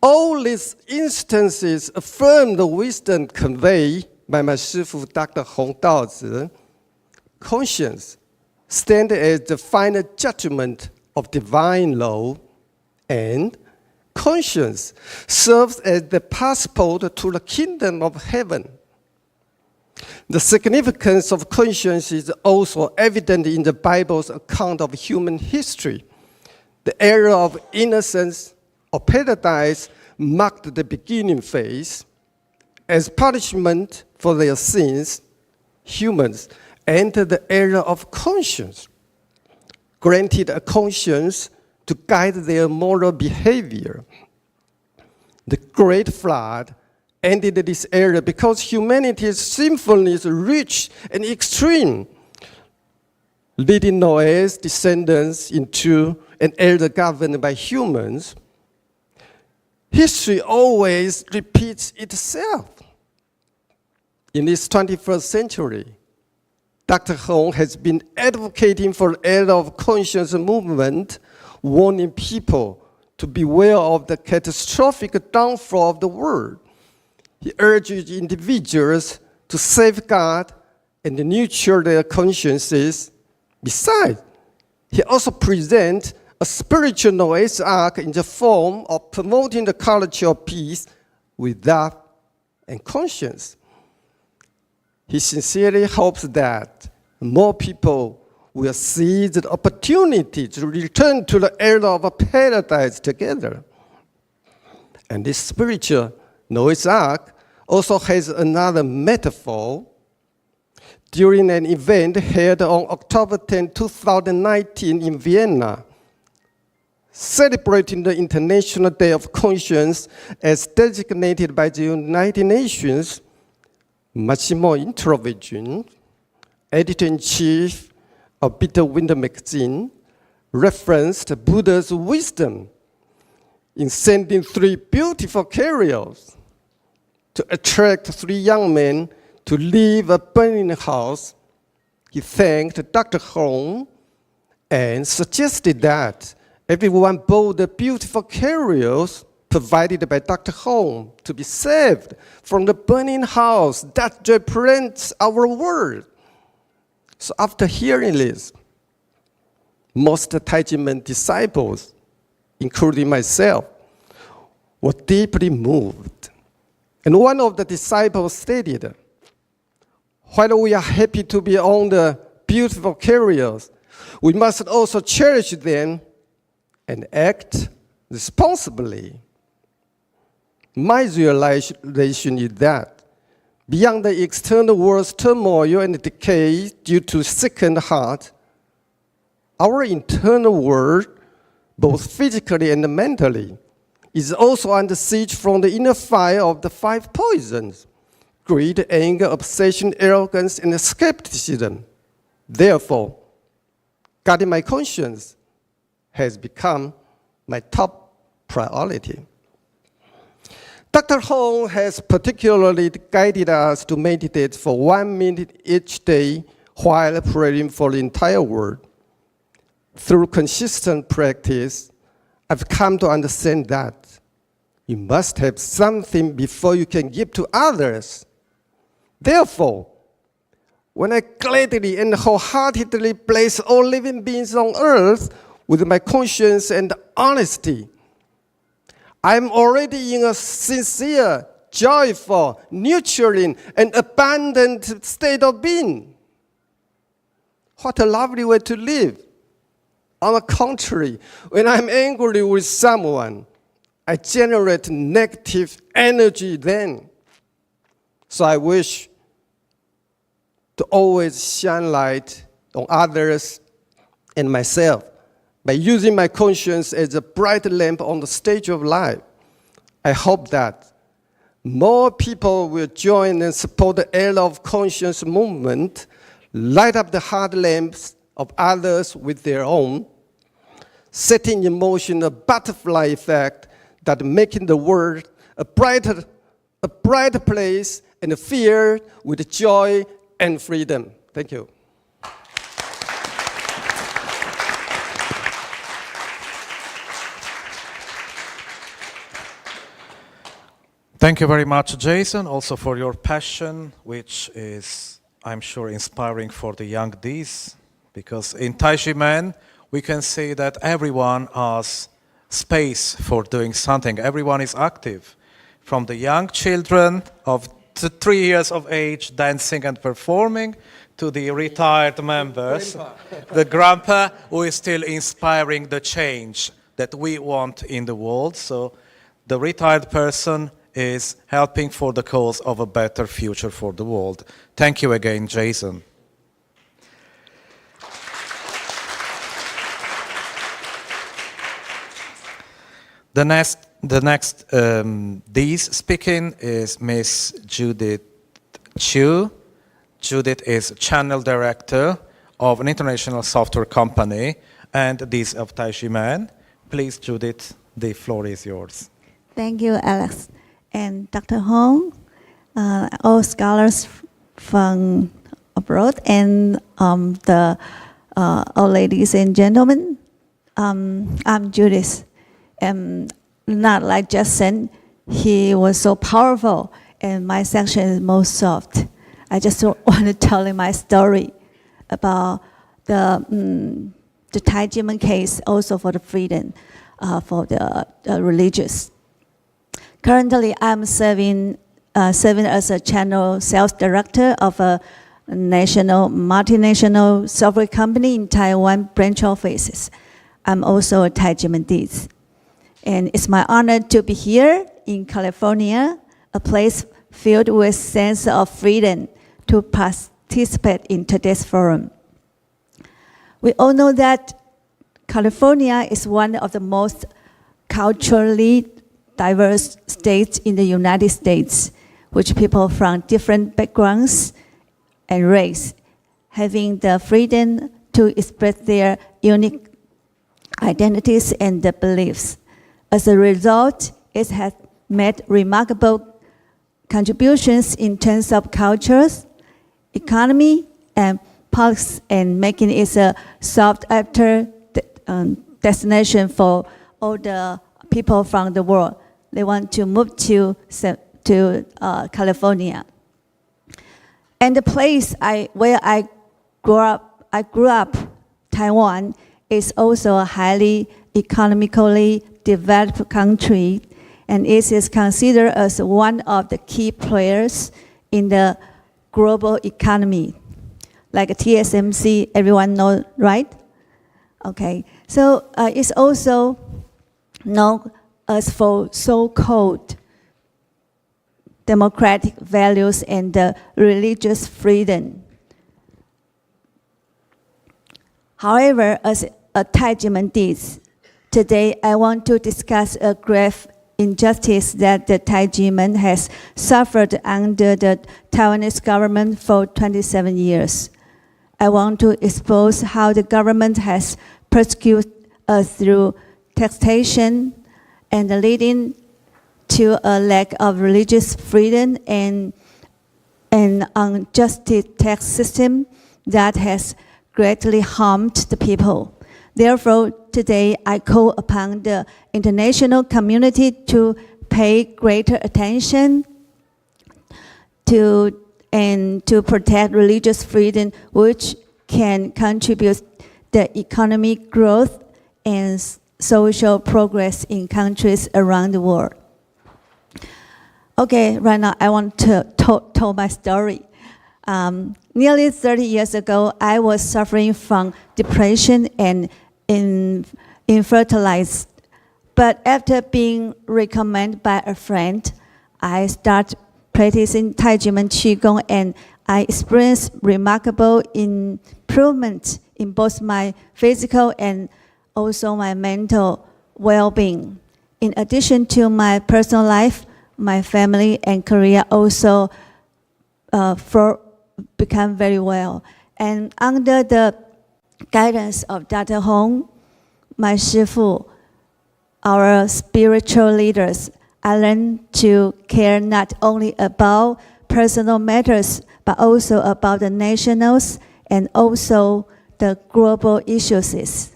All these instances affirm the wisdom conveyed by my shifu, Dr. Hong Daozi. Conscience stands as the final judgment of divine law, and conscience serves as the passport to the kingdom of heaven. The significance of conscience is also evident in the Bible's account of human history. The era of innocence or paradise marked the beginning phase. As punishment for their sins, humans entered the era of conscience, granted a conscience to guide their moral behavior. The Great Flood ended this era because humanity's sinfulness reached an extreme, leading Noah's descendants into an era governed by humans. History always repeats itself. In this 21st century, Dr. Hong has been advocating for the era of conscience movement, warning people to beware of the catastrophic downfall of the world. He urges individuals to safeguard and nurture their consciences. Besides, he also presents a spiritual Noah's Ark in the form of promoting the culture of peace with love and conscience. He sincerely hopes that more people will seize the opportunity to return to the era of paradise together. And this spiritual Noah's Ark also has another metaphor. During an event held on October 10, 2019 in Vienna, celebrating the International Day of Conscience as designated by the United Nations, Massimo Introvigion, editor-in-chief of Bitter Winter magazine, referenced Buddha's wisdom in sending 3 beautiful carriers to attract 3 young men to leave a burning house. He thanked Dr. Hong and suggested that everyone board the beautiful carriers provided by Dr. Hong to be saved from the burning house that represents our world. So after hearing this, most Tai Ji Men disciples, including myself, were deeply moved. And one of the disciples stated, while we are happy to be on the beautiful carriers, we must also cherish them and act responsibly. My realization is that beyond the external world's turmoil and decay due to sickened heart, our internal world, both physically and mentally, is also under siege from the inner fire of the 5 poisons: greed, anger, obsession, arrogance, and skepticism. Therefore, guarding my conscience has become my top priority. Dr. Hong has particularly guided us to meditate for 1 minute each day while praying for the entire world. Through consistent practice, I've come to understand that you must have something before you can give to others. Therefore, when I gladly and wholeheartedly place all living beings on earth with my conscience and honesty, I'm already in a sincere, joyful, nurturing, and abundant state of being. What a lovely way to live. On the contrary, when I'm angry with someone, I generate negative energy then. So I wish to always shine light on others and myself by using my conscience as a bright lamp on the stage of life. I hope that more people will join and support the era of conscience movement, light up the heart lamps of others with their own, setting in motion a butterfly effect that making the world a brighter place and filled with joy, and freedom. Thank you. Thank you very much, Jason, also for your passion, which is, I'm sure, inspiring for the young Ds, because in Tai Ji Men, we can see that everyone has space for doing something. Everyone is active, from the young children of 3 years of age dancing and performing, to the retired members, the grandpa who is still inspiring the change that we want in the world. So the retired person is helping for the cause of a better future for the world. Thank you again, Jason. The next D's speaking is Miss Judith Chu. Judith is Channel Director of an international software company and D's of Tai Ji Men. Please, Judith, the floor is yours. Thank you, Alex. And Dr. Hong, all scholars from abroad, and the all ladies and gentlemen, I'm Judith. Not like Justin, he was so powerful, and my section is most soft. I just want to tell you my story about the Tai Ji Men case, also for the freedom for the religious. Currently, I'm serving as a channel sales director of a multinational software company in Taiwan branch offices. I'm also a Tai Ji Men Dizi. And it's my honor to be here in California, a place filled with sense of freedom to participate in today's forum. We all know that California is one of the most culturally diverse states in the United States, which people from different backgrounds and race having the freedom to express their unique identities and beliefs. As a result, it has made remarkable contributions in terms of cultures, economy, and politics, and making it a sought-after destination for all the people from the world. They want to move to California. And the place where I grew up, Taiwan, is also a highly economically developed country, and it is considered as one of the key players in the global economy. Like TSMC, everyone knows, right? Okay, so it's also known as for so-called democratic values and religious freedom. However, as a Tai Ji Men Dizi, today I want to discuss a grave injustice that the Tai Ji Men has suffered under the Taiwanese government for 27 years. I want to expose how the government has persecuted us through taxation and leading to a lack of religious freedom and an unjust tax system that has greatly harmed the people. Therefore, today I call upon the international community to pay greater attention to protect religious freedom, which can contribute the economic growth and social progress in countries around the world. Okay, right now I want to tell my story. Nearly 30 years ago, I was suffering from depression and infertilized. But after being recommended by a friend, I started practicing Tai Ji Men Qigong, and I experienced remarkable improvement in both my physical and also my mental well-being. In addition to my personal life, my family and career also become very well. And under the guidance of Dr. Hong, my shifu, our spiritual leaders, I learned to care not only about personal matters, but also about the nationals and also the global issues.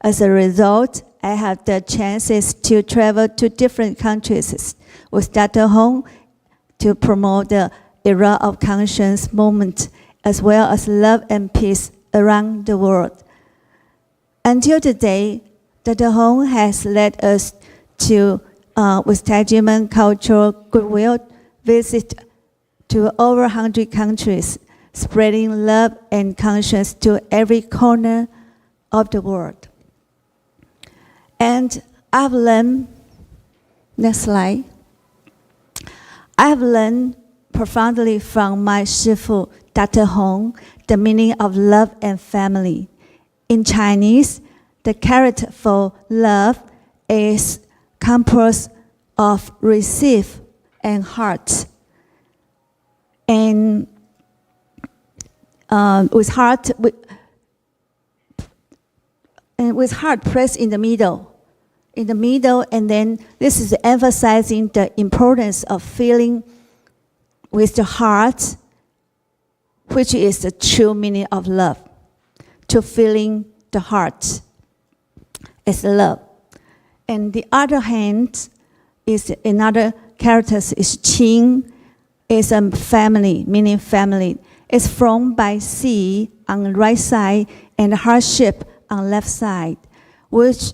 As a result, I have the chances to travel to different countries with Dr. Hong to promote the era of conscience movement, as well as love and peace around the world. Until today, Dr. Hong has led us to, with Tai Ji Men cultural goodwill, visit to over 100 countries, spreading love and conscience to every corner of the world. And I've learned, next slide, I've learned profoundly from my shifu, Dr. Hong, the meaning of love and family. In Chinese, the character for love is composed of receive and heart. And with heart placed in the middle. And then this is emphasizing the importance of feeling with the heart, which is the true meaning of love. To feeling the heart is love. And the other hand is another character is qing, is a family, meaning family. It's formed by sea on the right side and hardship on left side, which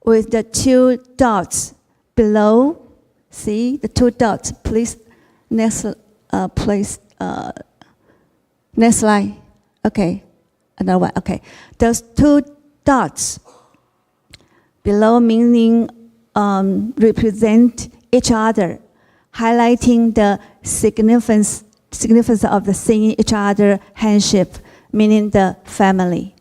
with the two dots below, see the two dots, please, next slide, okay, another one, okay. Those two dots below meaning represent each other, highlighting the significance of the seeing each other handshake, meaning the family.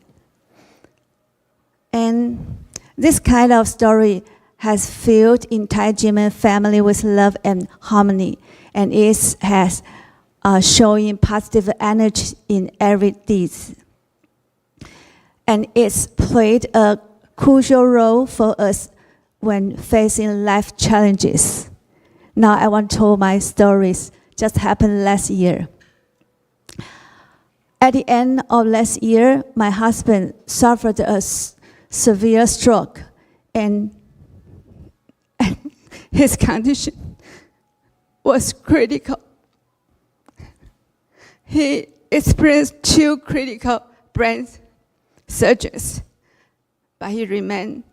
And this kind of story has filled in Tai Ji Men family with love and harmony, and it has showing positive energy in every deed. And it's played a crucial role for us when facing life challenges. Now I want to tell my stories. Just happened last year. At the end of last year, my husband suffered a severe stroke, and his condition was critical. He experienced 2 critical brain surgeries, but he remained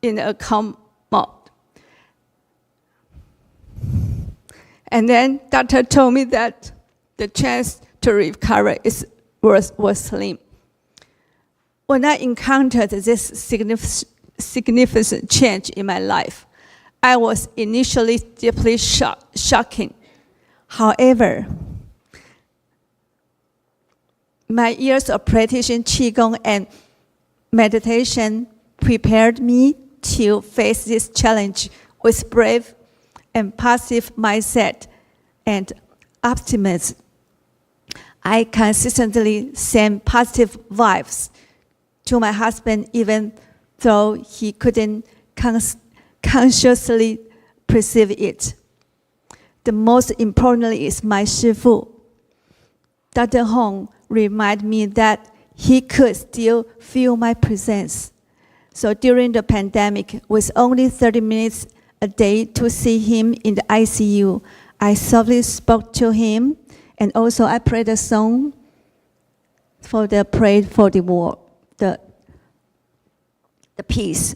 in a coma mode. And then doctor told me that the chance to recover was slim. When I encountered this significant change in my life, I was initially deeply shocking. However, my years of practicing Qigong and meditation prepared me to face this challenge with brave and positive mindset and optimism. I consistently send positive vibes to my husband, even though he couldn't consciously perceive it. The most importantly is my shifu. Dr. Hong reminded me that he could still feel my presence. So during the pandemic, with only 30 minutes a day to see him in the ICU, I softly spoke to him, and also I prayed a song for the war, the peace.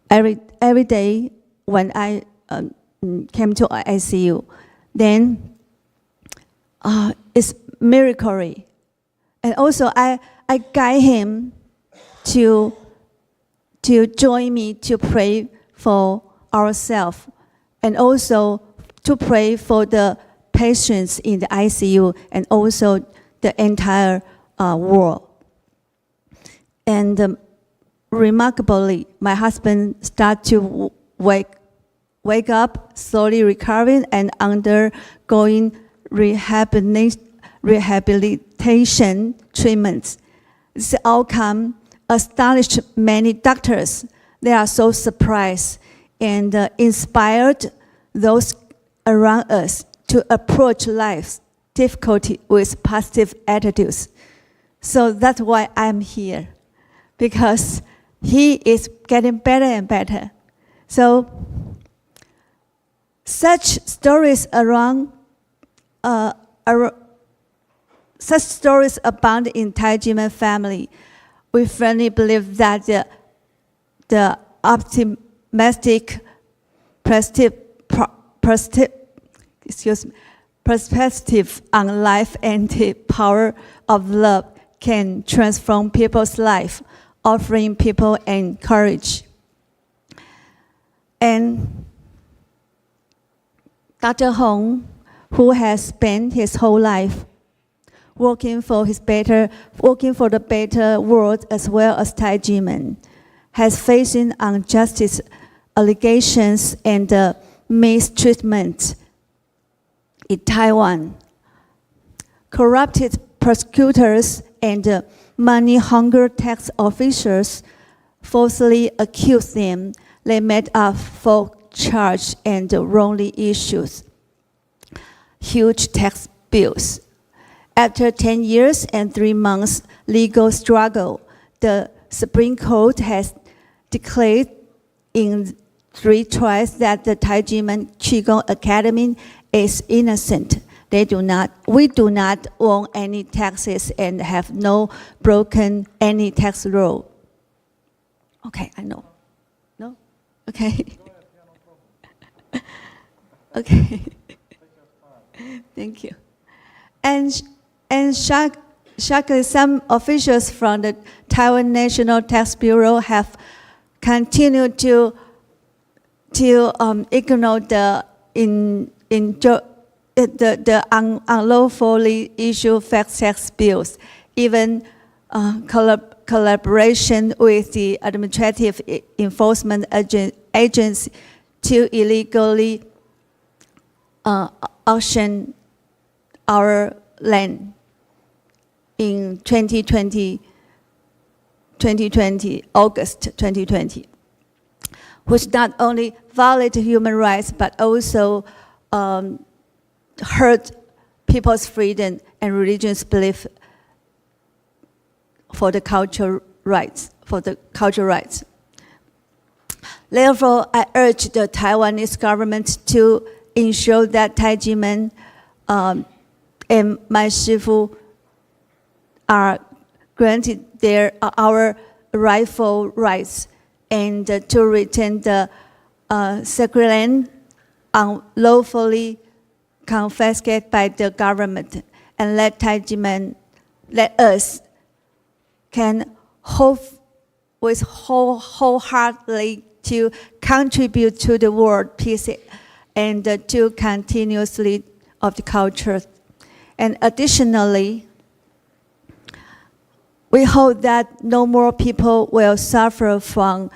Every day when I came to ICU, then it's miracle. And also I guide him to join me to pray for ourselves, and also to pray for the patients in the ICU, and also the entire world. And remarkably, my husband started to wake up, slowly recovering and undergoing rehabilitation treatments. This outcome astonished many doctors. They are so surprised and inspired those around us to approach life's difficulty with positive attitudes. So that's why I'm here, because he is getting better and better. So such stories such stories abound in Tai Ji Men family. We firmly believe that the optimistic perspective on life and the power of love can transform people's life, offering people courage. And Dr. Hong, who has spent his whole life working for the better world as well as Tai Ji Men, has facing injustice allegations and mistreatment in Taiwan. Corrupted prosecutors and money-hungry tax officials falsely accused them. They made up false charges and wrongly issued huge tax bills. After 10 years and 3 months legal struggle, the Supreme Court has declared in 3 trials that the Tai Ji Men Qigong Academy is innocent. We do not own any taxes and have no broken any tax law. Okay, I know. No? Okay. Okay. Thank you. And shockingly, some officials from the Taiwan National Tax Bureau have continued to ignore the unlawfully issued fact tax bills, even collaboration with the administrative enforcement agency to illegally auction our land in 2020, August 2020, which not only violated human rights but also hurt people's freedom and religious belief for the cultural rights. Therefore, I urge the Taiwanese government to ensure that Tai Ji Men and my shifu are granted our rightful rights, and to return the sacred land unlawfully confiscated by the government, and let Tai Ji Men, let us can hope with wholeheartedly to contribute to the world peace and to continuously of the culture. And additionally, we hope that no more people will suffer from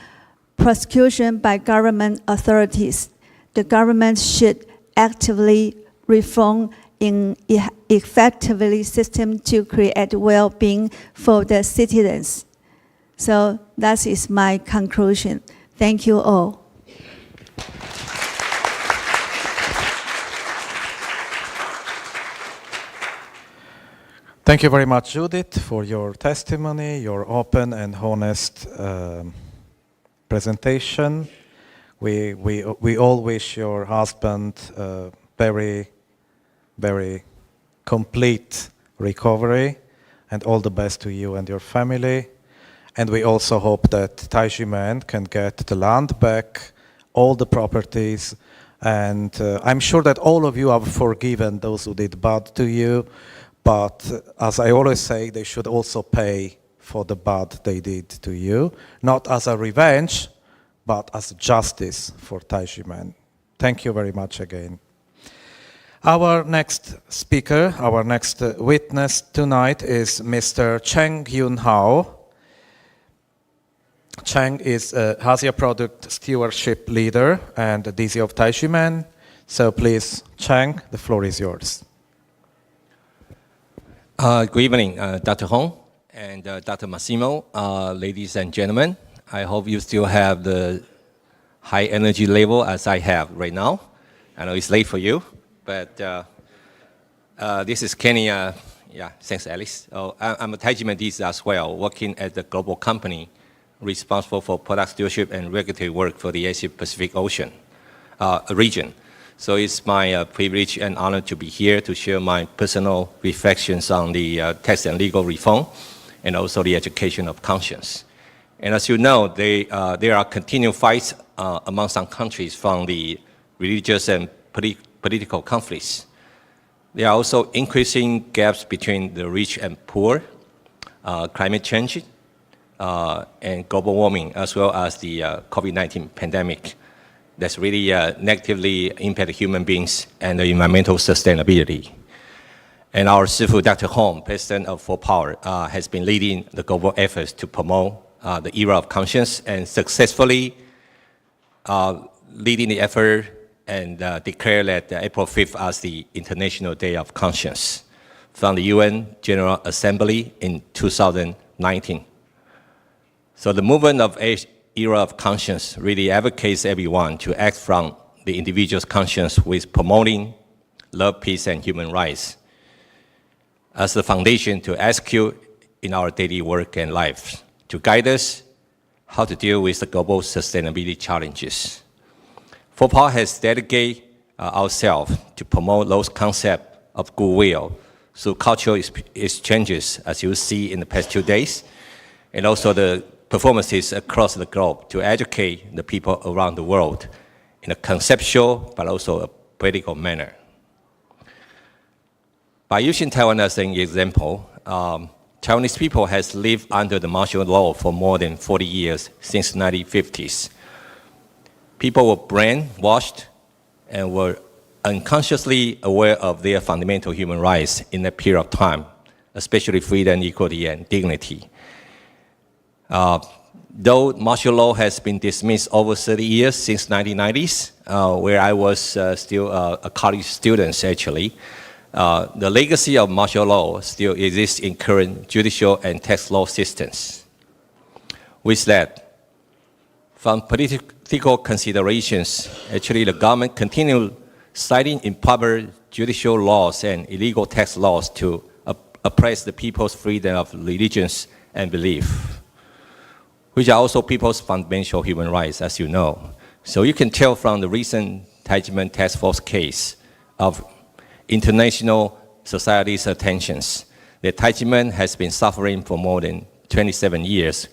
prosecution by government authorities. The government should actively reform in effectively system to create well-being for the citizens. So that is my conclusion. Thank you all. Thank you very much, Judith, for your testimony, your open and honest presentation. We all wish your husband very, very complete recovery, and all the best to you and your family. And we also hope that Tai Ji Men can get the land back, all the properties, and I'm sure that all of you have forgiven those who did bad to you. But as I always say, they should also pay for the bad they did to you, not as a revenge, but as justice for Tai Ji Men. Thank you very much again. Our next speaker, our next witness tonight is Mr. Cheng Yun Hao. Cheng is Asia Product Stewardship Leader and the dizi of Tai Ji Men. So please, Cheng, the floor is yours. Good evening, Dr. Hong and Dr. Massimo, ladies and gentlemen. I hope you still have the high energy level as I have right now. I know it's late for you, but this is Kenny. Yeah, thanks, Alice. I'm a Tai Ji Men as well, working at the global company responsible for product stewardship and regulatory work for the Asia Pacific Ocean region. So it's my privilege and honor to be here to share my personal reflections on the tax and legal reform and also the education of conscience. And as you know, there are continued fights among some countries from the religious and political conflicts. There are also increasing gaps between the rich and poor, climate change, and global warming, as well as the COVID-19 pandemic that's really negatively impacted human beings and the environmental sustainability. And our shifu, Dr. Hong, President of 4Power, has been leading the global efforts to promote the era of conscience and successfully leading the effort and declare that April 5th as the International Day of Conscience from the UN General Assembly in 2019. So the movement of era of conscience really advocates everyone to act from the individual's conscience with promoting love, peace, and human rights as the foundation to execute in our daily work and life to guide us how to deal with the global sustainability challenges. 4Power has dedicated ourselves to promote those concepts of goodwill through cultural exchanges, as you see in the past 2 days, and also the performances across the globe to educate the people around the world in a conceptual but also a practical manner. By using Taiwan as an example, Taiwanese people has lived under the martial law for more than 40 years since the 1950s. People were brainwashed and were unconsciously aware of their fundamental human rights in that period of time, especially freedom, equality, and dignity. Though martial law has been dismissed over 30 years since 1990s, where I was still a college student actually, the legacy of martial law still exists in current judicial and tax law systems. With that, from political considerations, actually the government continued citing improper judicial laws and illegal tax laws to oppress the people's freedom of religions and belief, which are also people's fundamental human rights, as you know. So you can tell from the recent Tai Ji Men Task Force case of international society's attentions that Tai Ji Men has been suffering for more than 27 years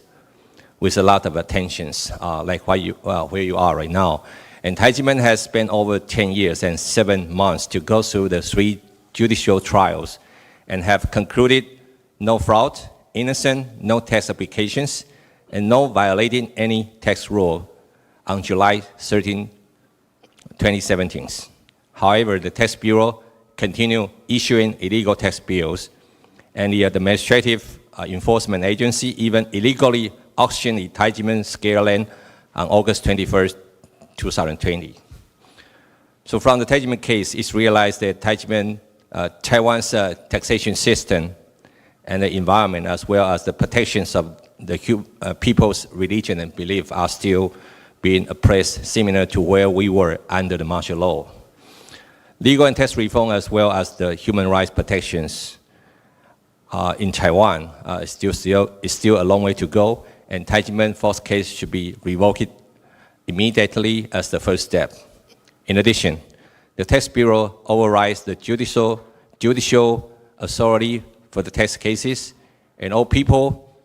with a lot of attentions, like where you are right now. And Tai Ji Men has spent over 10 years and 7 months to go through the 3 judicial trials and have concluded no fraud, innocent, no tax applications, and no violating any tax rule on July 13, 2017. However, the Tax Bureau continued issuing illegal tax bills, and the Administrative Enforcement Agency even illegally auctioned the Tai Ji Men scale land on August 21st, 2020. So from the Tai Ji Men case, it's realized that Tai Ji Men, Taiwan's taxation system and the environment, as well as the protections of the people's religion and belief, are still being oppressed, similar to where we were under the martial law. Legal and tax reform, as well as the human rights protections in Taiwan, is still a long way to go, and Tai Ji Men false case should be revoked immediately as the first step. In addition, the Tax Bureau overrides the judicial authority for the tax cases, and all people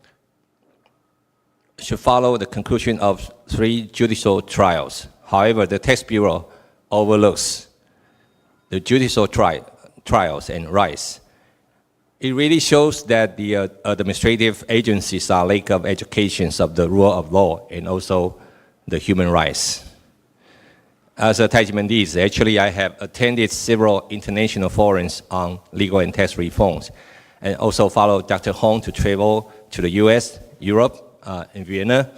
should follow the conclusion of 3 judicial trials. However, the Tax Bureau overlooks the judicial trials and rights. It really shows that the administrative agencies are lack of education of the rule of law and also the human rights. As a Tai Ji Men, actually I have attended several international forums on legal and tax reforms, and also followed Dr. Hong to travel to the US, Europe, in Vienna,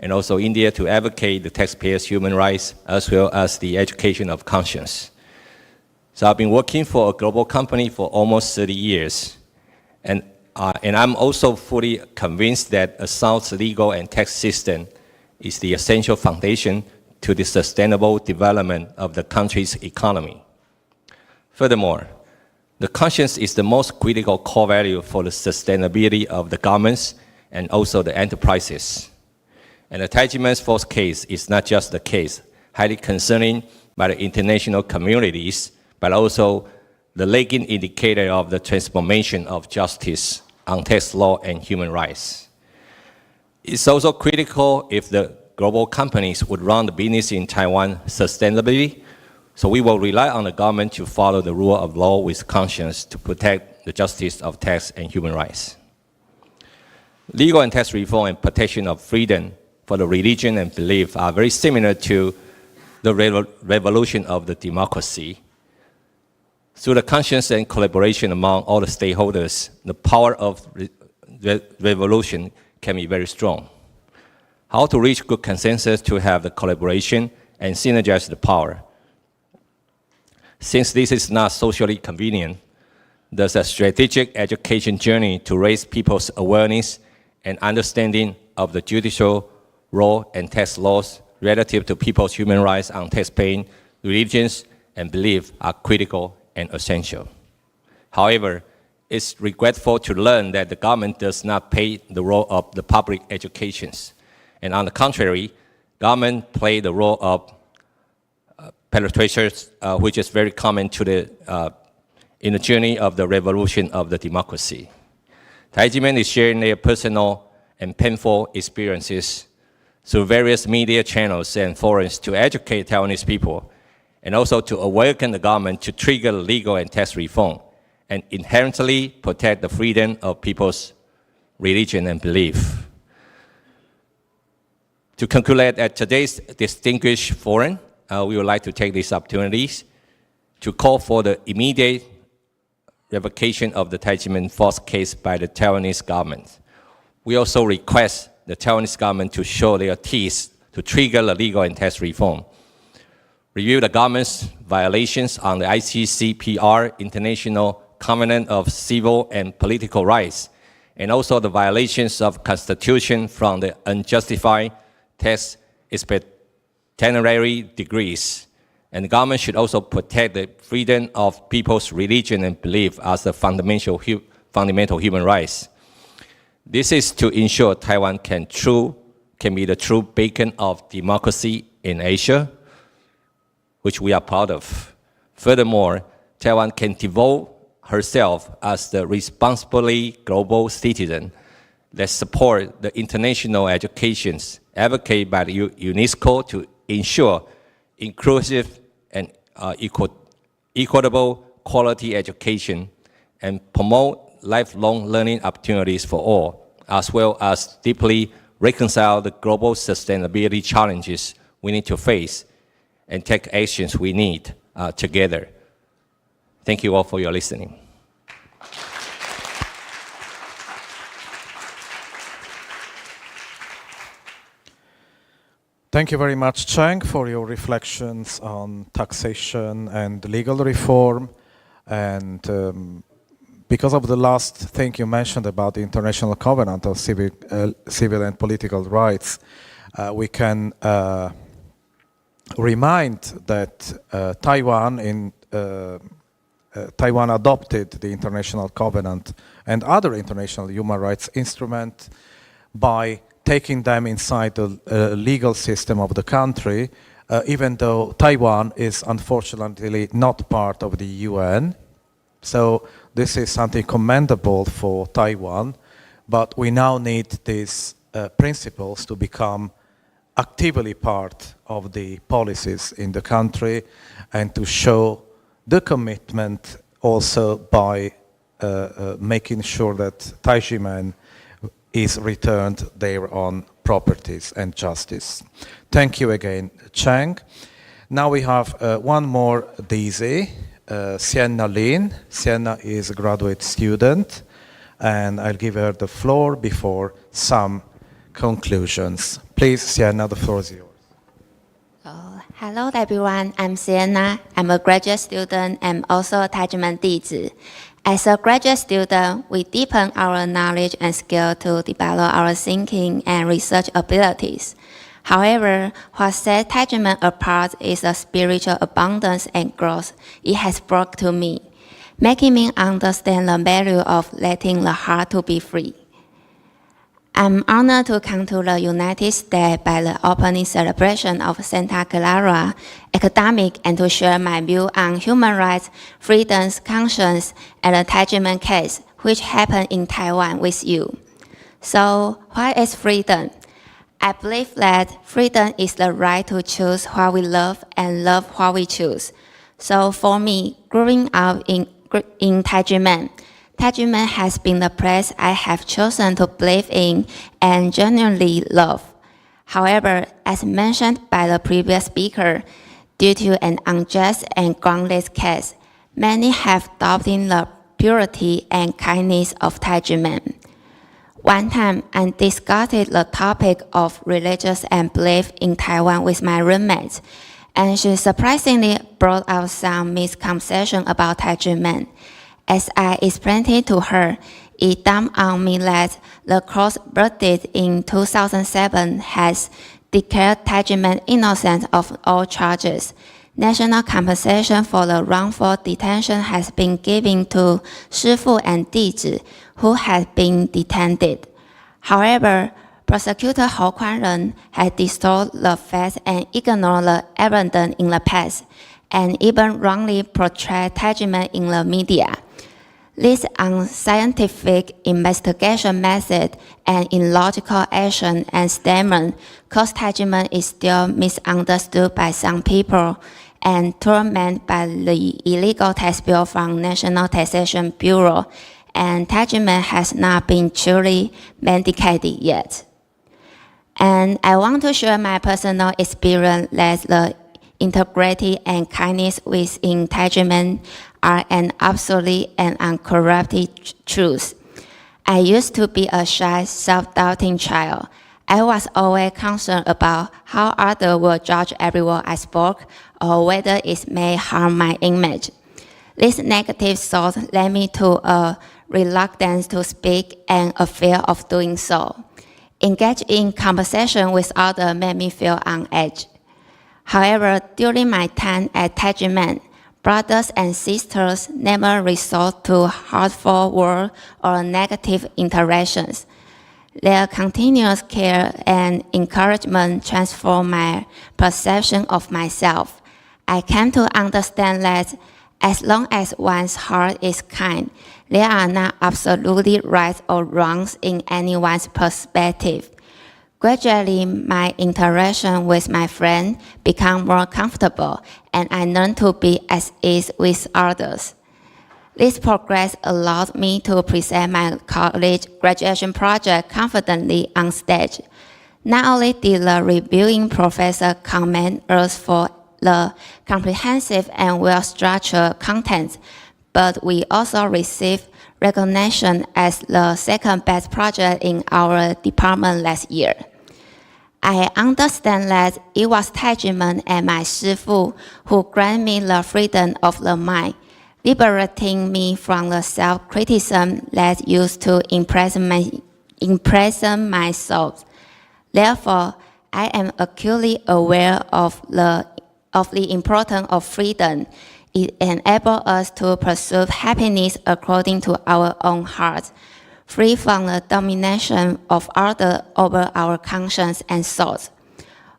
and also India to advocate the taxpayers' human rights as well as the education of conscience. So I've been working for a global company for almost 30 years, and I'm also fully convinced that a sound legal and tax system is the essential foundation to the sustainable development of the country's economy. Furthermore, the conscience is the most critical core value for the sustainability of the governments and also the enterprises. And the Tai Ji Men's false case is not just the case, highly concerning by the international communities, but also the lagging indicator of the transformation of justice on tax law and human rights. It's also critical if the global companies would run the business in Taiwan sustainably, so we will rely on the government to follow the rule of law with conscience to protect the justice of tax and human rights. Legal and tax reform and protection of freedom for the religion and belief are very similar to the revolution of the democracy. Through the conscience and collaboration among all the stakeholders, the power of revolution can be very strong. How to reach good consensus to have the collaboration and synergize the power? Since this is not socially convenient, there's a strategic education journey to raise people's awareness and understanding of the judicial role and tax laws relative to people's human rights on tax paying, religions, and belief are critical and essential. However, it's regretful to learn that the government does not pay the role of the public educations. And on the contrary, government play the role of penetrators, which is very common to in the journey of the revolution of the democracy. Tai Ji Men is sharing their personal and painful experiences through various media channels and forums to educate Taiwanese people, and also to awaken the government to trigger legal and tax reform, and inherently protect the freedom of people's religion and belief. To conclude at today's distinguished forum, we would like to take these opportunities to call for the immediate revocation of the Tai Ji Men false case by the Taiwanese government. We also request the Taiwanese government to show their teeth to trigger the legal and tax reform. Review the government's violations on the ICCPR, International Covenant of Civil and Political Rights, and also the violations of Constitution from the unjustified tax expeditionary degrees. And the government should also protect the freedom of people's religion and belief as a fundamental human rights. This is to ensure Taiwan can be the true beacon of democracy in Asia, which we are proud of. Furthermore, Taiwan can devote herself as the responsibly global citizen that support the international educations advocated by the UNESCO to ensure inclusive and equitable quality education and promote lifelong learning opportunities for all, as well as deeply reconcile the global sustainability challenges we need to face and take actions we need together. Thank you all for your listening. Thank you very much, Cheng, for your reflections on taxation and legal reform. And because of the last thing you mentioned about the International Covenant of Civil and Political Rights, we can remind that Taiwan adopted the International Covenant and other international human rights instruments by taking them inside the legal system of the country, even though Taiwan is unfortunately not part of the UN. So this is something commendable for Taiwan, but we now need these principles to become actively part of the policies in the country and to show the commitment also by making sure that Tai Ji Men is returned their own properties and justice. Thank you again, Cheng. Now we have one more dizi, Sienna Lin. Sienna is a graduate student, and I'll give her the floor before some conclusions. Please, Sienna, the floor is yours. Hello everyone, I'm Sienna. I'm a graduate student and also a Tai Ji Men dizi. As a graduate student, we deepen our knowledge and skill to develop our thinking and research abilities. However, what sets Tai Ji Men apart is the spiritual abundance and growth it has brought to me, making me understand the value of letting the heart to be free. I'm honored to come to the United States by the opening celebration of Santa Clara Academic and to share my view on human rights, freedoms, conscience, and the Tai Ji Men case, which happened in Taiwan with you. So, what is freedom? I believe that freedom is the right to choose what we love and love what we choose. So for me, growing up in Tai Ji Men, Tai Ji Men has been the place I have chosen to believe in and genuinely love. However, as mentioned by the previous speaker, due to an unjust and groundless case, many have doubted the purity and kindness of Tai Ji Men. One time, I discussed the topic of religious and belief in Taiwan with my roommate, and she surprisingly brought out some misconception about Tai Ji Men. As I explained it to her, it dawned on me that the court's verdict in 2007 has declared Tai Ji Men innocent of all charges. National compensation for the wrongful detention has been given to shifu and dizi, who had been detained. However, prosecutor Hou Kuan-ren had distorted the facts and ignored the evidence in the past, and even wrongly portrayed Tai Ji Men in the media. This unscientific investigation method and illogical action and statement cause Tai Ji Men is still misunderstood by some people and tormented by the illegal tax bill from National Taxation Bureau, and Tai Ji Men has not been truly vindicated yet. And I want to share my personal experience that the integrity and kindness within Tai Ji Men are an absolute and uncorrupted truth. I used to be a shy, self-doubting child. I was always concerned about how others will judge every word I spoke or whether it may harm my image. This negative thought led me to a reluctance to speak and a fear of doing so. Engage in conversation with others made me feel on edge. However, during my time at Tai Ji Men, brothers and sisters never resort to hurtful words or negative interactions. Their continuous care and encouragement transformed my perception of myself. I came to understand that as long as one's heart is kind, there are not absolutely right or wrongs in anyone's perspective. Gradually, my interaction with my friends became more comfortable, and I learned to be at ease with others. This progress allowed me to present my college graduation project confidently on stage. Not only did the reviewing professor commend us for the comprehensive and well-structured content, but we also received recognition as the second best project in our department last year. I understand that it was Tai Ji Men and my shifu who granted me the freedom of the mind, liberating me from the self-criticism that used to imprison my soul. Therefore, I am acutely aware of the importance of freedom. It enables us to pursue happiness according to our own hearts, free from the domination of others over our conscience and thoughts.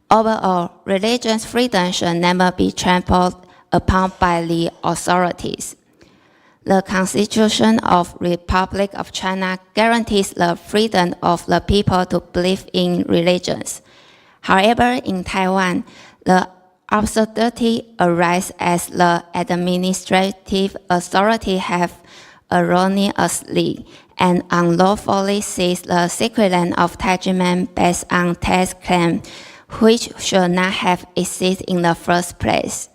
Overall, religious freedom should never be trampled upon by the authorities. The Constitution of the Republic of China guarantees the freedom of the people to believe in religions. However, in Taiwan, the absurdity arises as the administrative authority have erroneously and unlawfully seized the secret land of Tai Ji Men based on tax claims which should not have existed in the first place.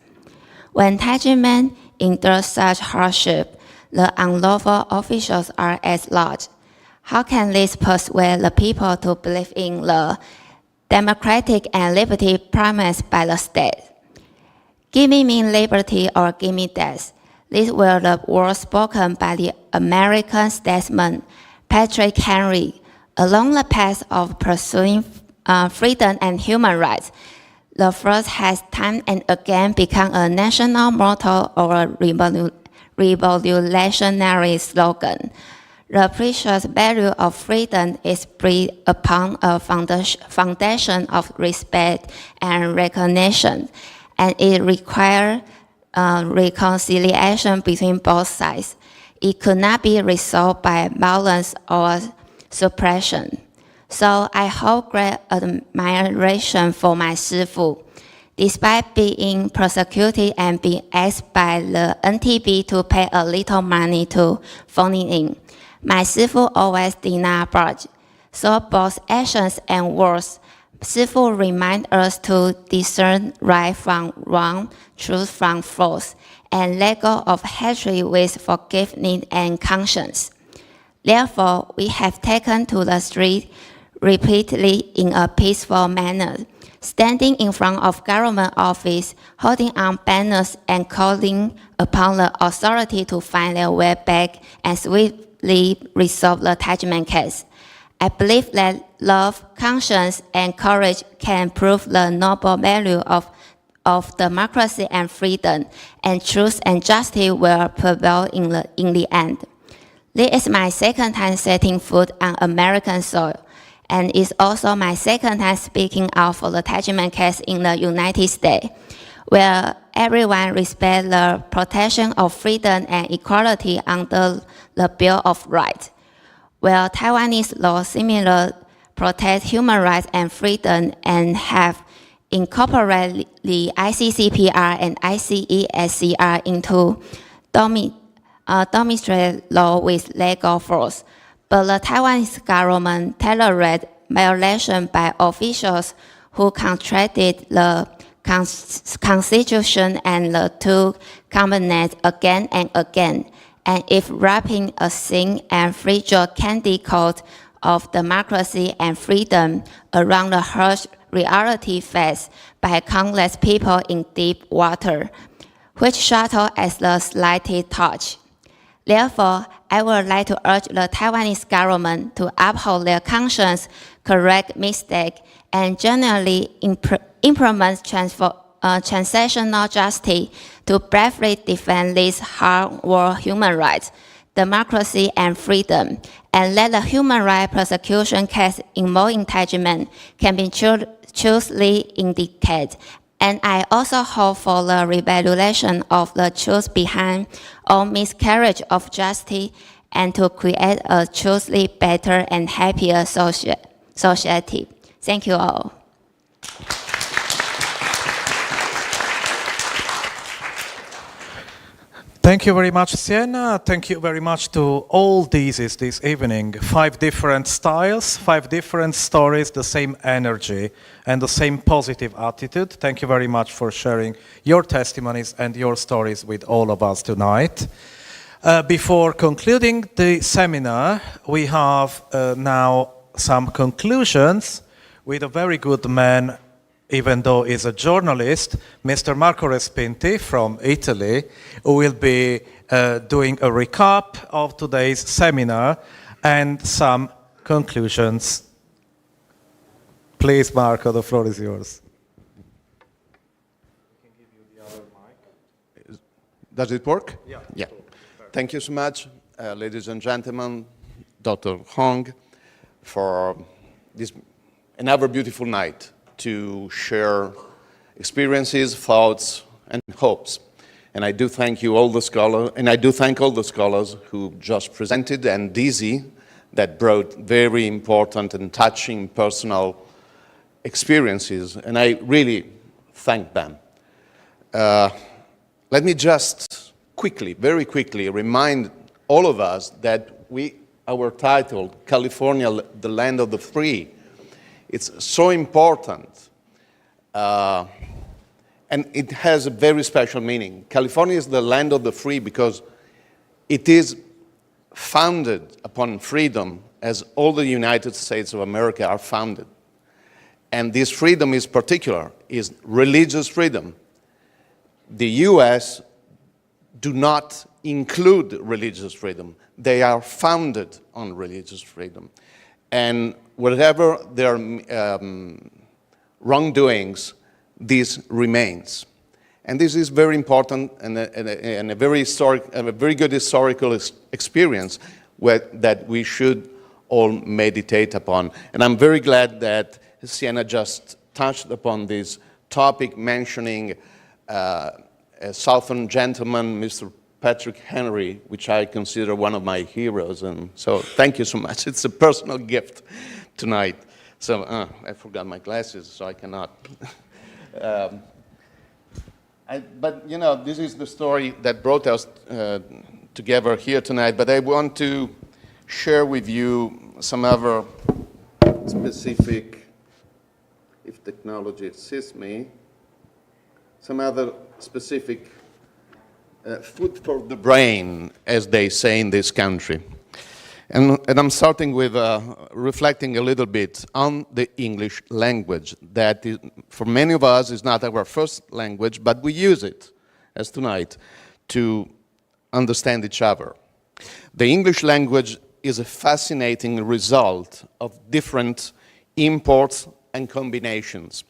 When Tai Ji Men endure such hardship, the unlawful officials are at large. How can this persuade the people to believe in the democratic and liberty promised by the state? Give me liberty or give me death. These were the words spoken by the American statesman Patrick Henry along the path of pursuing freedom and human rights. The first has time and again become a national motto or a revolutionary slogan. The precious value of freedom is built upon a foundation of respect and recognition, and it requires reconciliation between both sides. It could not be resolved by violence or suppression. So I hold great admiration for my shifu. Despite being persecuted and being asked by the NTB to pay a little money to phone in, my shifu always did not budge. So both actions and words, shifu remind us to discern right from wrong, truth from false, and let go of hatred with forgiveness and conscience. Therefore, we have taken to the street repeatedly in a peaceful manner, standing in front of government office, holding on banners and calling upon the authority to find their way back and swiftly resolve the Tai Ji Men case. I believe that love, conscience, and courage can prove the noble value of democracy and freedom, and truth and justice will prevail in the end. This is my second time setting foot on American soil, and it's also my second time speaking out for the Tai Ji Men case in the United States, where everyone respects the protection of freedom and equality under the Bill of Rights, where Taiwanese law similarly protect human rights and freedom and have incorporated the ICCPR and ICESCR into domestic law with legal force. But the Taiwanese government tolerated violation by officials who contradicted the Constitution and the two covenants again and again. And if wrapping a thin and fragile candy coat of democracy and freedom around the harsh reality faced by countless people in deep water, which shuttle as the slightest touch. Therefore, I would like to urge the Taiwanese government to uphold their conscience, correct mistakes, and generally implement transactional justice to bravely defend these hard-won human rights, democracy, and freedom, and let the human rights persecution case involving Tai Ji Men can be truthfully indicated. And I also hope for the revaluation of the truth behind all miscarriage of justice and to create a truthfully better and happier society. Thank you all. Thank you very much, Sienna. Thank you very much to all dizis this evening. 5 different styles, 5 different stories, the same energy and the same positive attitude. Thank you very much for sharing your testimonies and your stories with all of us tonight. Before concluding the seminar, we have now some conclusions with a very good man, even though he's a journalist, Mr. Marco Respinti from Italy, who will be doing a recap of today's seminar and some conclusions. Please, Marco, the floor is yours. Does it work? Yeah. Yeah. Thank you so much, ladies and gentlemen, Dr. Hong, for this another beautiful night to share experiences, thoughts, and hopes. And I do thank you, all the scholars, and I do thank all the scholars who just presented, and dizi, that brought very important and touching personal experiences, and I really thank them. Let me just quickly, very quickly, remind all of us that our title, California, the Land of the Free, it's so important, and it has a very special meaning. California is the land of the free because it is founded upon freedom as all the United States of America are founded. And this freedom is particular, is religious freedom. The US do not include religious freedom. They are founded on religious freedom. And whatever their wrongdoings, this remains. And this is very important and a very good historical experience that we should all meditate upon. And I'm very glad that Sienna just touched upon this topic, mentioning a Southern gentleman, Mr. Patrick Henry, which I consider one of my heroes. And so thank you so much. It's a personal gift tonight. So I forgot my glasses, so I cannot. But you know, this is the story that brought us together here tonight. But I want to share with you some other specific, if technology assists me, some other specific food for the brain, as they say in this country. And I'm starting with reflecting a little bit on the English language. That is, for many of us, is not our first language, but we use it, as tonight, to understand each other. The English language is a fascinating result of different imports and combinations.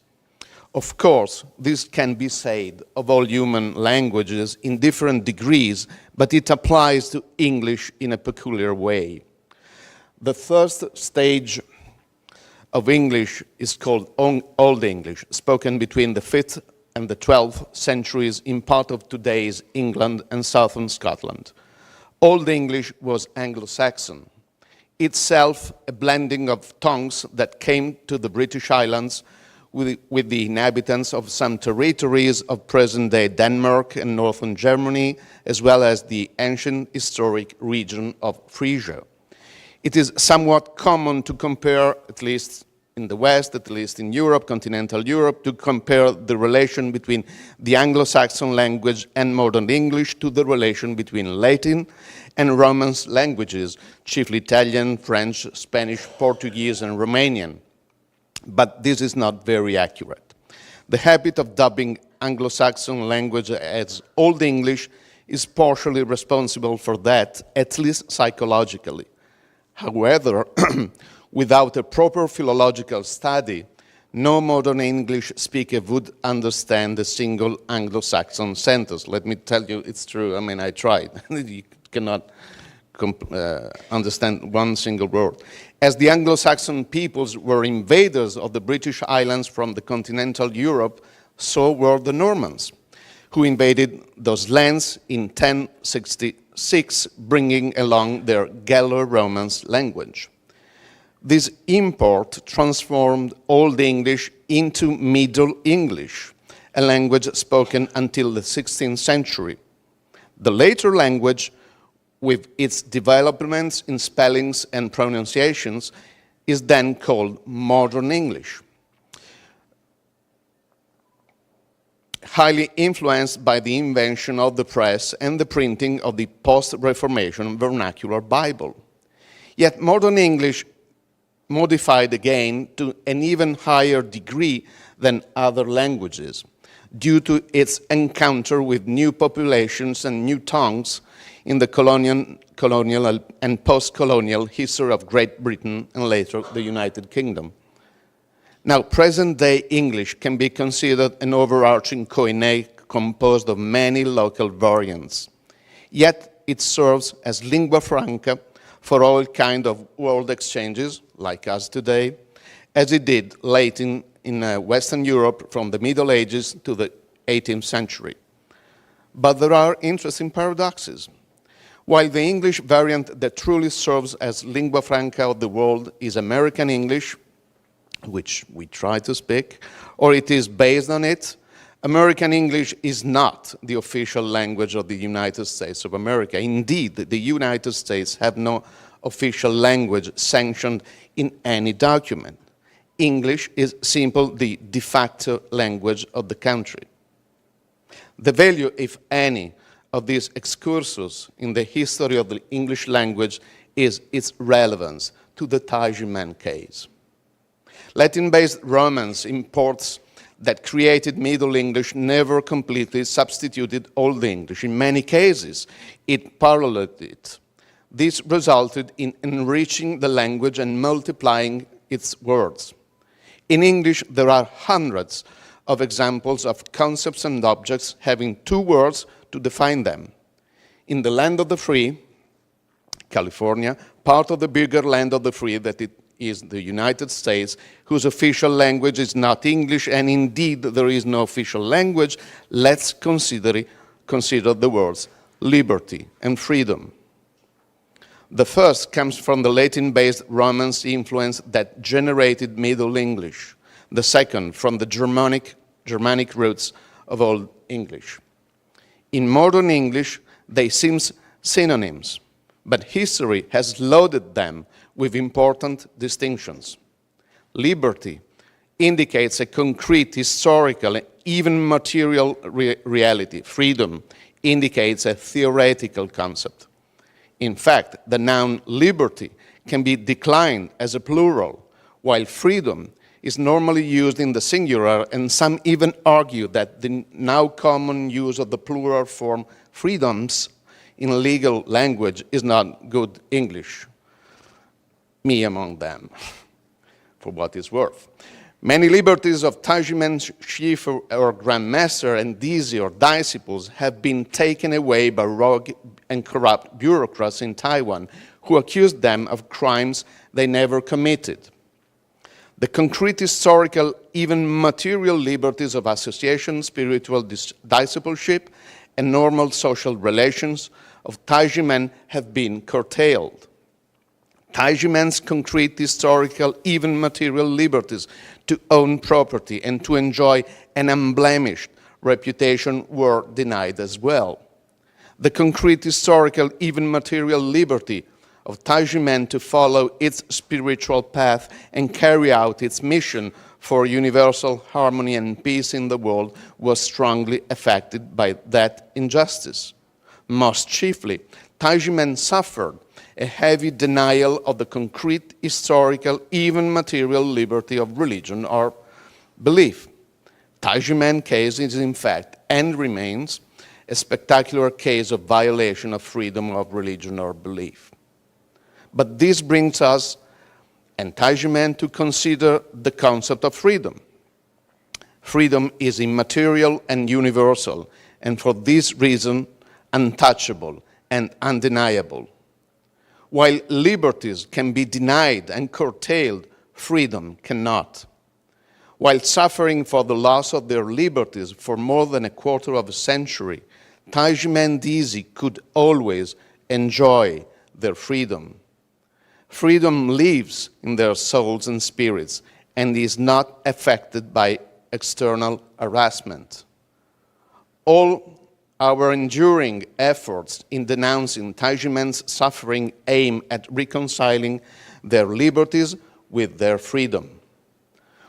Of course, this can be said of all human languages in different degrees, but it applies to English in a peculiar way. The first stage of English is called Old English, spoken between the 5th and the 12th centuries in part of today's England and southern Scotland. Old English was Anglo-Saxon, itself a blending of tongues that came to the British Islands with the inhabitants of some territories of present-day Denmark and northern Germany, as well as the ancient historic region of Frisia. It is somewhat common to compare, at least in the West, at least in Europe, continental Europe, to compare the relation between the Anglo-Saxon language and modern English to the relation between Latin and Romance languages, chiefly Italian, French, Spanish, Portuguese, and Romanian. But this is not very accurate. The habit of dubbing Anglo-Saxon language as Old English is partially responsible for that, at least psychologically. However, without a proper philological study, no modern English speaker would understand a single Anglo-Saxon sentence. Let me tell you, it's true. I mean, I tried. You cannot understand one single word. As the Anglo-Saxon peoples were invaders of the British Islands from the continental Europe, so were the Normans, who invaded those lands in 1066, bringing along their Gallo-Romance language. This import transformed Old English into Middle English, a language spoken until the 16th century. The later language, with its developments in spellings and pronunciations, is then called Modern English. Highly influenced by the invention of the press and the printing of the post-Reformation vernacular Bible. Yet Modern English modified again to an even higher degree than other languages, due to its encounter with new populations and new tongues in the colonial and post-colonial history of Great Britain and later the United Kingdom. Now, present-day English can be considered an overarching Koine composed of many local variants. Yet it serves as lingua franca for all kinds of world exchanges, like us today, as it did late in Western Europe from the Middle Ages to the 18th century. But there are interesting paradoxes. While the English variant that truly serves as lingua franca of the world is American English, which we try to speak, or it is based on it, American English is not the official language of the United States of America. Indeed, the United States have no official language sanctioned in any document. English is simply the de facto language of the country. The value, if any, of this excursus in the history of the English language is its relevance to the Tai Ji Men case. Latin-based Romance imports that created Middle English never completely substituted Old English. In many cases, it paralleled it. This resulted in enriching the language and multiplying its words. In English, there are hundreds of examples of concepts and objects having two words to define them. In the land of the free, California, part of the bigger land of the free that it is the United States, whose official language is not English, and indeed there is no official language, let's consider the words liberty and freedom. The first comes from the Latin-based Romance influence that generated Middle English. The second from the Germanic roots of Old English. In modern English, they seem synonyms, but history has loaded them with important distinctions. Liberty indicates a concrete historical, even material reality. Freedom indicates a theoretical concept. In fact, the noun liberty can be declined as a plural, while freedom is normally used in the singular, and some even argue that the now common use of the plural form freedoms in legal language is not good English. Me among them, for what it's worth. Many liberties of Tai Ji Men, shifu, or grandmaster, and dizi, or disciples, have been taken away by rogue and corrupt bureaucrats in Taiwan who accused them of crimes they never committed. The concrete historical, even material liberties of association, spiritual discipleship, and normal social relations of Tai Ji Men have been curtailed. Tai Ji Men's concrete historical, even material liberties to own property and to enjoy an unblemished reputation were denied as well. The concrete historical, even material liberty of Tai Ji Men to follow its spiritual path and carry out its mission for universal harmony and peace in the world was strongly affected by that injustice. Most chiefly, Tai Ji Men suffered a heavy denial of the concrete, historical, even material liberty of religion or belief. Tai Ji Men case is in fact and remains a spectacular case of violation of freedom of religion or belief. But this brings us and Tai Ji Men to consider the concept of freedom. Freedom is immaterial and universal, and for this reason, untouchable and undeniable. While liberties can be denied and curtailed, freedom cannot. While suffering for the loss of their liberties for more than a quarter of a century, Tai Ji Men dizi could always enjoy their freedom. Freedom lives in their souls and spirits and is not affected by external harassment. All our enduring efforts in denouncing Tai Ji Men's suffering aim at reconciling their liberties with their freedom.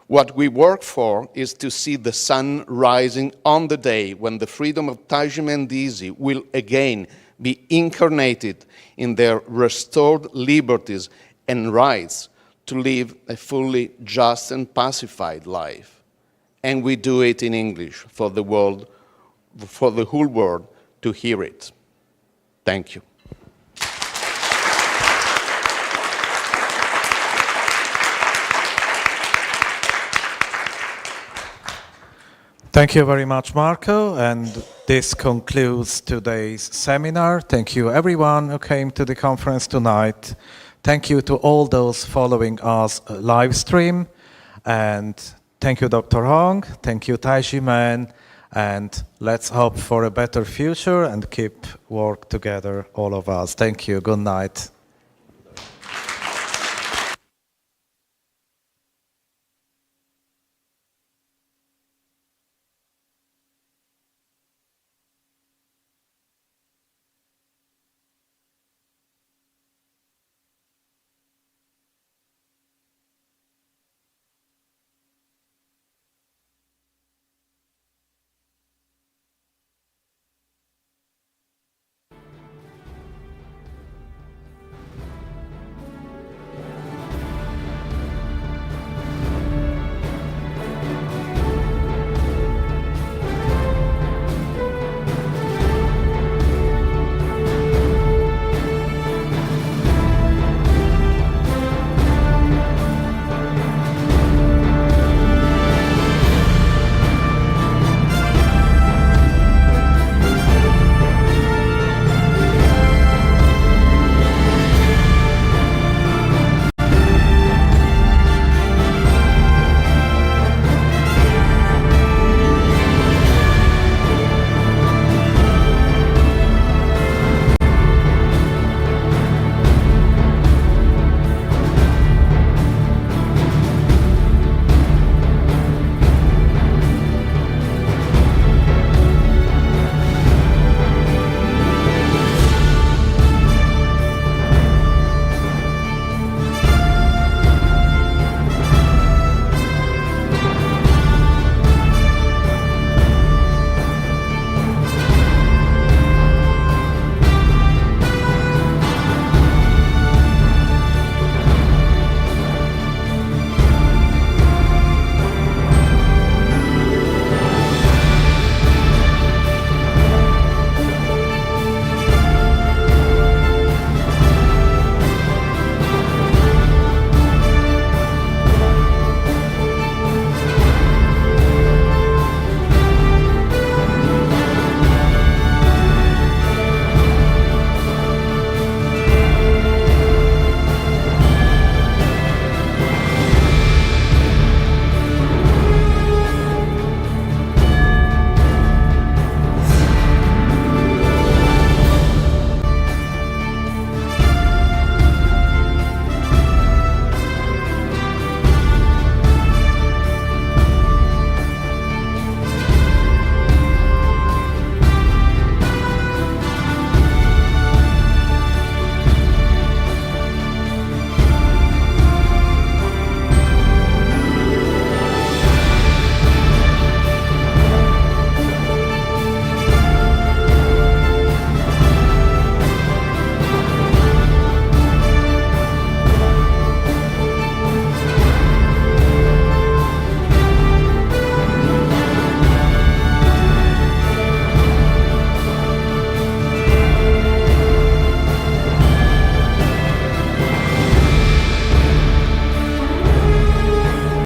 What we work for is to see the sun rising on the day when the freedom of Tai Ji Men dizi will again be incarnated in their restored liberties and rights to live a fully just and pacified life. And we do it in English for the world, for the whole world to hear it. Thank you. Thank you very much, Marco, and this concludes today's seminar. Thank you everyone who came to the conference tonight. Thank you to all those following us live stream, and thank you, Dr. Hong, thank you, Tai Ji Men, and let's hope for a better future and keep work together, all of us. Thank you, good night.